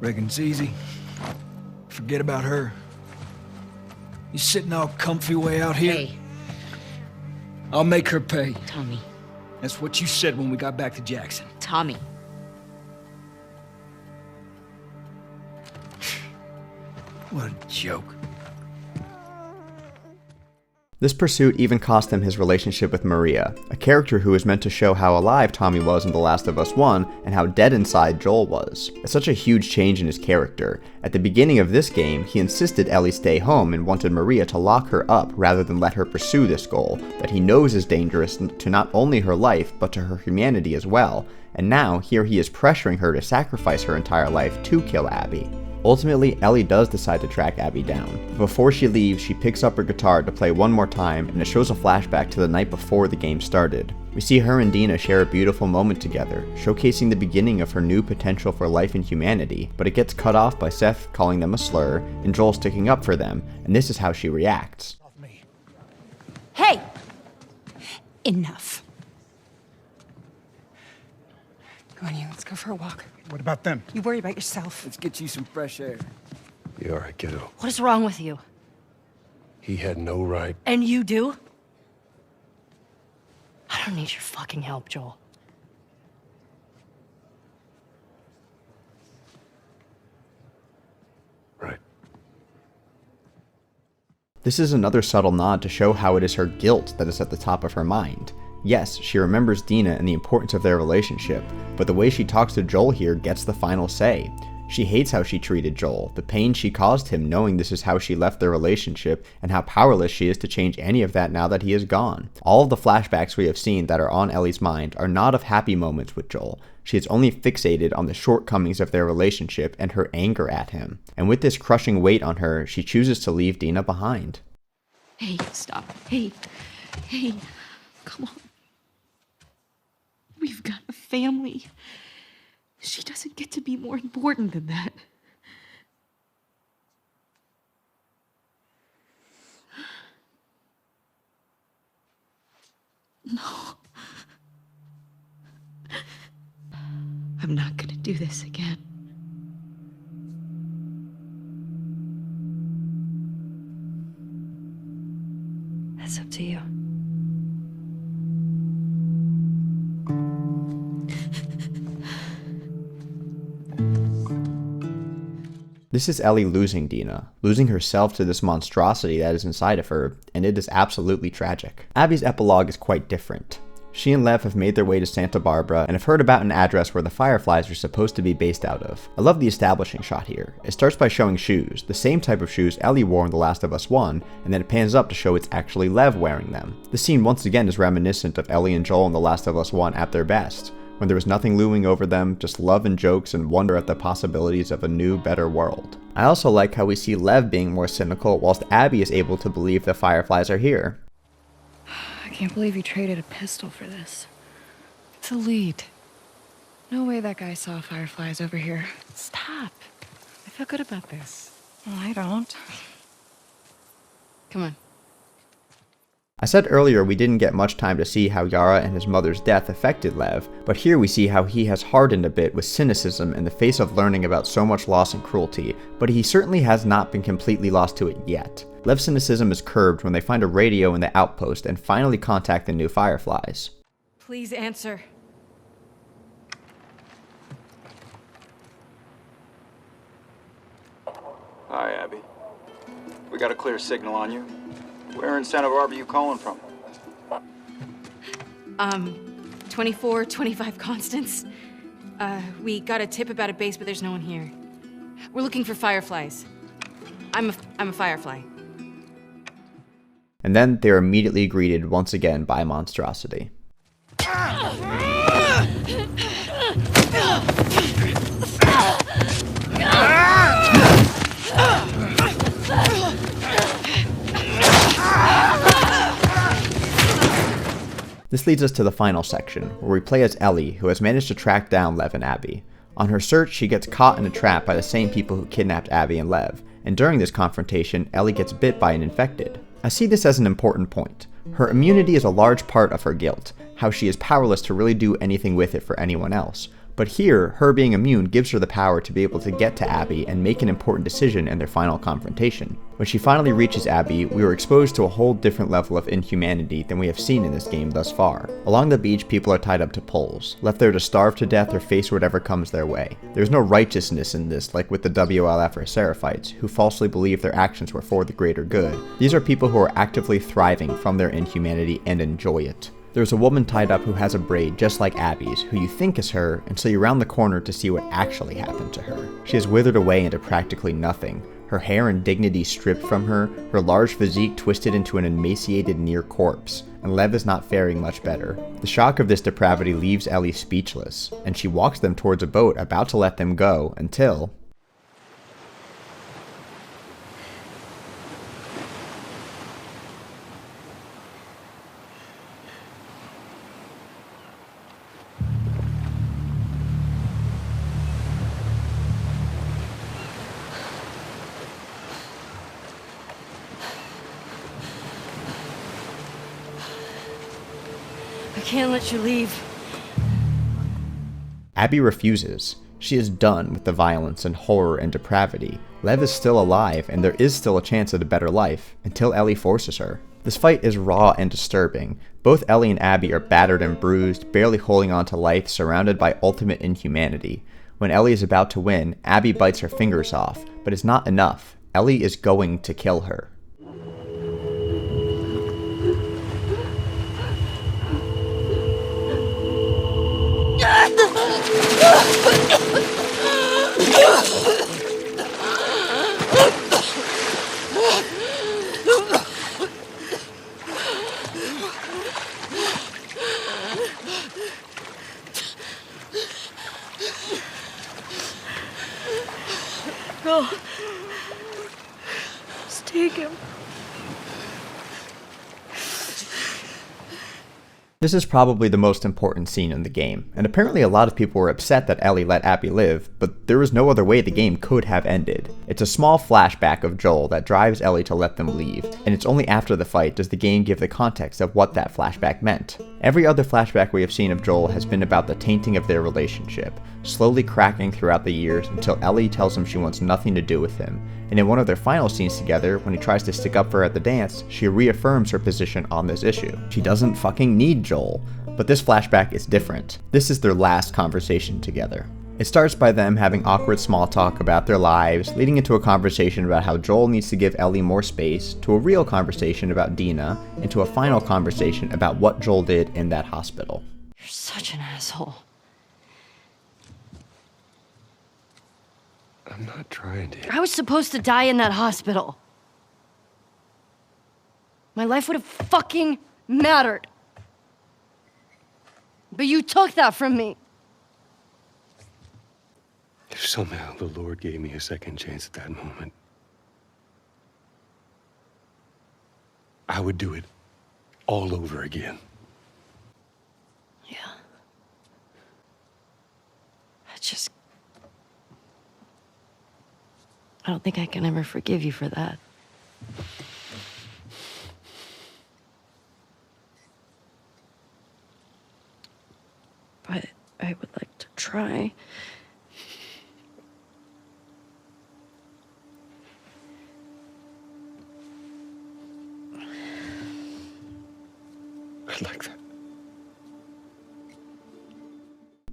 Reckon it's easy. Forget about her. You sitting all comfy way out here? Hey. I'll make her pay. Tommy. That's what you said when we got back to Jackson. Tommy. What a joke. This pursuit even cost him his relationship with Maria, a character who was meant to show how alive Tommy was in The Last of Us 1 and how dead inside Joel was. It's such a huge change in his character. At the beginning of this game, he insisted Ellie stay home and wanted Maria to lock her up rather than let her pursue this goal that he knows is dangerous to not only her life but to her humanity as well. And now, here he is pressuring her to sacrifice her entire life to kill Abby. Ultimately, Ellie does decide to track Abby down. Before she leaves, she picks up her guitar to play one more time, and it shows a flashback to the night before the game started. We see her and Dina share a beautiful moment together, showcasing the beginning of her new potential for life and humanity, but it gets cut off by Seth calling them a slur and Joel sticking up for them, and this is how she reacts. Hey! Enough. Come on, you. Let's go for a walk. What about them? You worry about yourself. Let's get you some fresh air. You all right, kiddo? What is wrong with you? He had no right. And you do? I don't need your fucking help, Joel. Right. This is another subtle nod to show how it is her guilt that is at the top of her mind. Yes, she remembers Dina and the importance of their relationship, but the way she talks to Joel here gets the final say. She hates how she treated Joel, the pain she caused him knowing this is how she left their relationship, and how powerless she is to change any of that now that he is gone. All of the flashbacks we have seen that are on Ellie's mind are not of happy moments with Joel. She is only fixated on the shortcomings of their relationship and her anger at him. And with this crushing weight on her, she chooses to leave Dina behind. Hey, stop. Hey, come on. We've got a family. She doesn't get to be more important than that. No. I'm not gonna do this again. That's up to you. This is Ellie losing Dina, losing herself to this monstrosity that is inside of her, and it is absolutely tragic. Abby's epilogue is quite different. She and Lev have made their way to Santa Barbara and have heard about an address where the Fireflies are supposed to be based out of. I love the establishing shot here. It starts by showing shoes, the same type of shoes Ellie wore in The Last of Us 1, and then it pans up to show it's actually Lev wearing them. The scene once again is reminiscent of Ellie and Joel in The Last of Us 1 at their best, when there was nothing looming over them, just love and jokes and wonder at the possibilities of a new, better world. I also like how we see Lev being more cynical whilst Abby is able to believe the Fireflies are here. I can't believe you traded a pistol for this. It's a lead. No way that guy saw fireflies over here. Stop. I feel good about this. Well, I don't. Come on. I said earlier we didn't get much time to see how Yara and his mother's death affected Lev, but here we see how he has hardened a bit with cynicism in the face of learning about so much loss and cruelty, but he certainly has not been completely lost to it yet. Lev's cynicism is curbed when they find a radio in the outpost and finally contact the new Fireflies. Please answer. Hi, Abby. We got a clear signal on you. Where in Santa Barbara are you calling from? 2425 Constance. We got a tip about a base, but there's no one here. We're looking for fireflies. I'm a firefly. And then they are immediately greeted once again by monstrosity. This leads us to the final section, where we play as Ellie, who has managed to track down Lev and Abby. On her search, she gets caught in a trap by the same people who kidnapped Abby and Lev, and during this confrontation, Ellie gets bit by an infected. I see this as an important point. Her immunity is a large part of her guilt, how she is powerless to really do anything with it for anyone else. But here, her being immune gives her the power to be able to get to Abby and make an important decision in their final confrontation. When she finally reaches Abby, we are exposed to a whole different level of inhumanity than we have seen in this game thus far. Along the beach, people are tied up to poles, left there to starve to death or face whatever comes their way. There's no righteousness in this like with the WLF or Seraphites, who falsely believe their actions were for the greater good. These are people who are actively thriving from their inhumanity and enjoy it. There's a woman tied up who has a braid just like Abby's, who you think is her until you round the corner to see what actually happened to her. She has withered away into practically nothing, her hair and dignity stripped from her, her large physique twisted into an emaciated near corpse, and Lev is not faring much better. The shock of this depravity leaves Ellie speechless, and she walks them towards a boat about to let them go until... can't let you leave. Abby refuses. She is done with the violence and horror and depravity. Lev is still alive, and there is still a chance at a better life, until Ellie forces her. This fight is raw and disturbing. Both Ellie and Abby are battered and bruised, barely holding on to life, surrounded by ultimate inhumanity. When Ellie is about to win, Abby bites her fingers off, but it's not enough. Ellie is going to kill her. No. Just take him. This is probably the most important scene in the game, and apparently a lot of people were upset that Ellie let Abby live, but there was no other way the game could have ended. It's a small flashback of Joel that drives Ellie to let them leave, and it's only after the fight does the game give the context of what that flashback meant. Every other flashback we have seen of Joel has been about the tainting of their relationship, slowly cracking throughout the years until Ellie tells him she wants nothing to do with him, and in one of their final scenes together, when he tries to stick up for her at the dance, she reaffirms her position on this issue. She doesn't fucking need Joel, but this flashback is different. This is their last conversation together. It starts by them having awkward small talk about their lives, leading into a conversation about how Joel needs to give Ellie more space, to a real conversation about Dina, and to a final conversation about what Joel did in that hospital. You're such an asshole. I'm not trying to. I was supposed to die in that hospital. My life would have fucking mattered. But you took that from me. If somehow the Lord gave me a second chance at that moment, I would do it all over again. Yeah. I don't think I can ever forgive you for that. But I would like to try. I'd like that.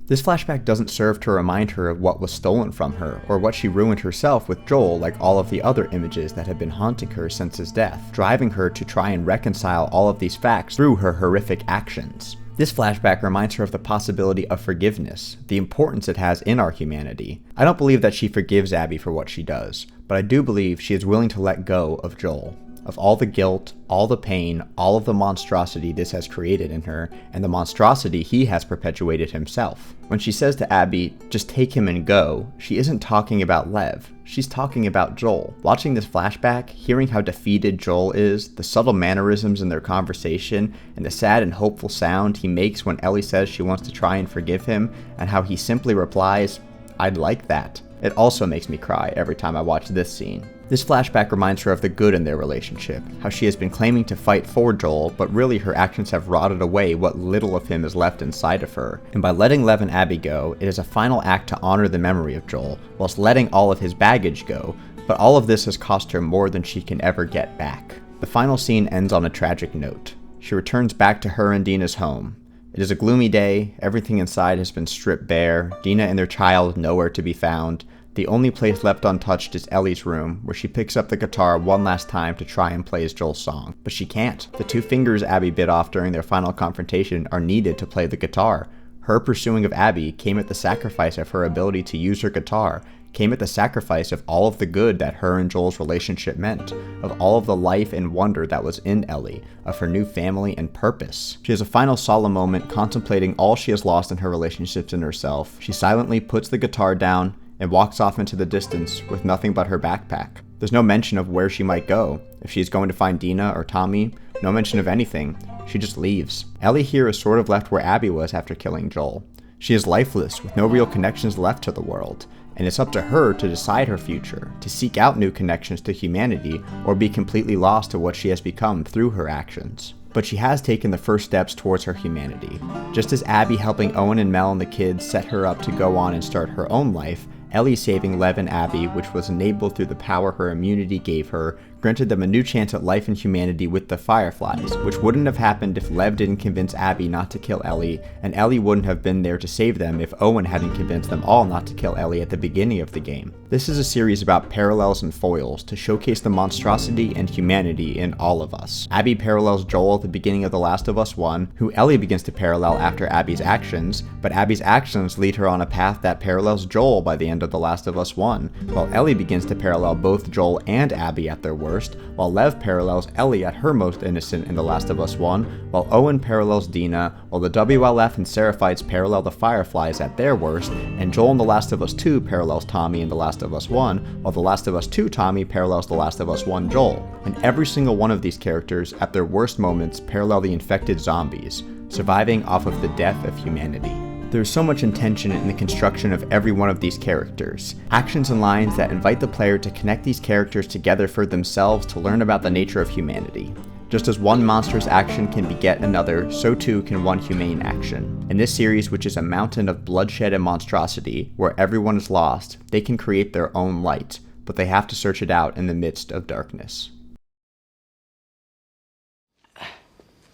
This flashback doesn't serve to remind her of what was stolen from her, or what she ruined herself with Joel like all of the other images that have been haunting her since his death, driving her to try and reconcile all of these facts through her horrific actions. This flashback reminds her of the possibility of forgiveness, the importance it has in our humanity. I don't believe that she forgives Abby for what she does, but I do believe she is willing to let go of Joel, of all the guilt, all the pain, all of the monstrosity this has created in her, and the monstrosity he has perpetuated himself. When she says to Abby, just take him and go, she isn't talking about Lev, she's talking about Joel. Watching this flashback, hearing how defeated Joel is, the subtle mannerisms in their conversation, and the sad and hopeful sound he makes when Ellie says she wants to try and forgive him, and how he simply replies, I'd like that. It also makes me cry every time I watch this scene. This flashback reminds her of the good in their relationship, how she has been claiming to fight for Joel, but really her actions have rotted away what little of him is left inside of her. And by letting Lev and Abby go, it is a final act to honor the memory of Joel, whilst letting all of his baggage go, but all of this has cost her more than she can ever get back. The final scene ends on a tragic note. She returns back to her and Dina's home. It is a gloomy day, everything inside has been stripped bare, Dina and their child nowhere to be found. The only place left untouched is Ellie's room, where she picks up the guitar one last time to try and play Joel's song. But she can't. The 2 fingers Abby bit off during their final confrontation are needed to play the guitar. Her pursuing of Abby came at the sacrifice of her ability to use her guitar, came at the sacrifice of all of the good that her and Joel's relationship meant, of all of the life and wonder that was in Ellie, of her new family and purpose. She has a final solemn moment contemplating all she has lost in her relationships and herself. She silently puts the guitar down and walks off into the distance with nothing but her backpack. There's no mention of where she might go, if she's going to find Dina or Tommy, no mention of anything. She just leaves. Ellie here is sort of left where Abby was after killing Joel. She is lifeless, with no real connections left to the world, and it's up to her to decide her future, to seek out new connections to humanity, or be completely lost to what she has become through her actions. but she has taken the first steps towards her humanity. Just as Abby helping Owen and Mel and the kids set her up to go on and start her own life, Ellie saving Lev and Abby, which was enabled through the power her immunity gave her, granted them a new chance at life and humanity with the Fireflies, which wouldn't have happened if Lev didn't convince Abby not to kill Ellie, and Ellie wouldn't have been there to save them if Owen hadn't convinced them all not to kill Ellie at the beginning of the game. This is a series about parallels and foils to showcase the monstrosity and humanity in all of us. Abby parallels Joel at the beginning of The Last of Us 1, who Ellie begins to parallel after Abby's actions, but Abby's actions lead her on a path that parallels Joel by the end of The Last of Us 1, while Ellie begins to parallel both Joel and Abby at their worst, while Lev parallels Ellie at her most innocent in The Last of Us 1, while Owen parallels Dina, while the WLF and Seraphites parallel the Fireflies at their worst, and Joel in The Last of Us 2 parallels Tommy in The Last of Us 1, while The Last of Us 2 Tommy parallels The Last of Us 1 Joel. And every single one of these characters, at their worst moments, parallel the infected zombies, surviving off of the death of humanity. There's so much intention in the construction of every one of these characters. Actions and lines that invite the player to connect these characters together for themselves to learn about the nature of humanity. Just as one monstrous action can beget another, so too can one humane action. In this series, which is a mountain of bloodshed and monstrosity, where everyone is lost, they can create their own light, but they have to search it out in the midst of darkness.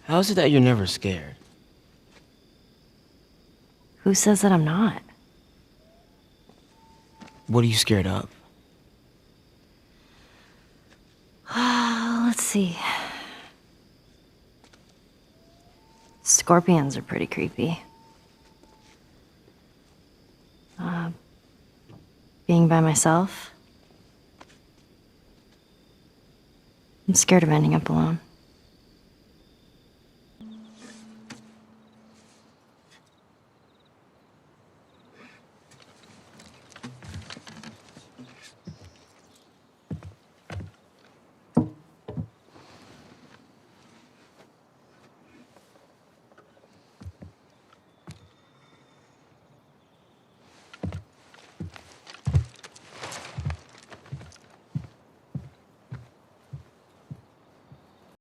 How is it that you're never scared? Who says that I'm not? What are you scared of? Let's see. Scorpions are pretty creepy. Being by myself. I'm scared of ending up alone.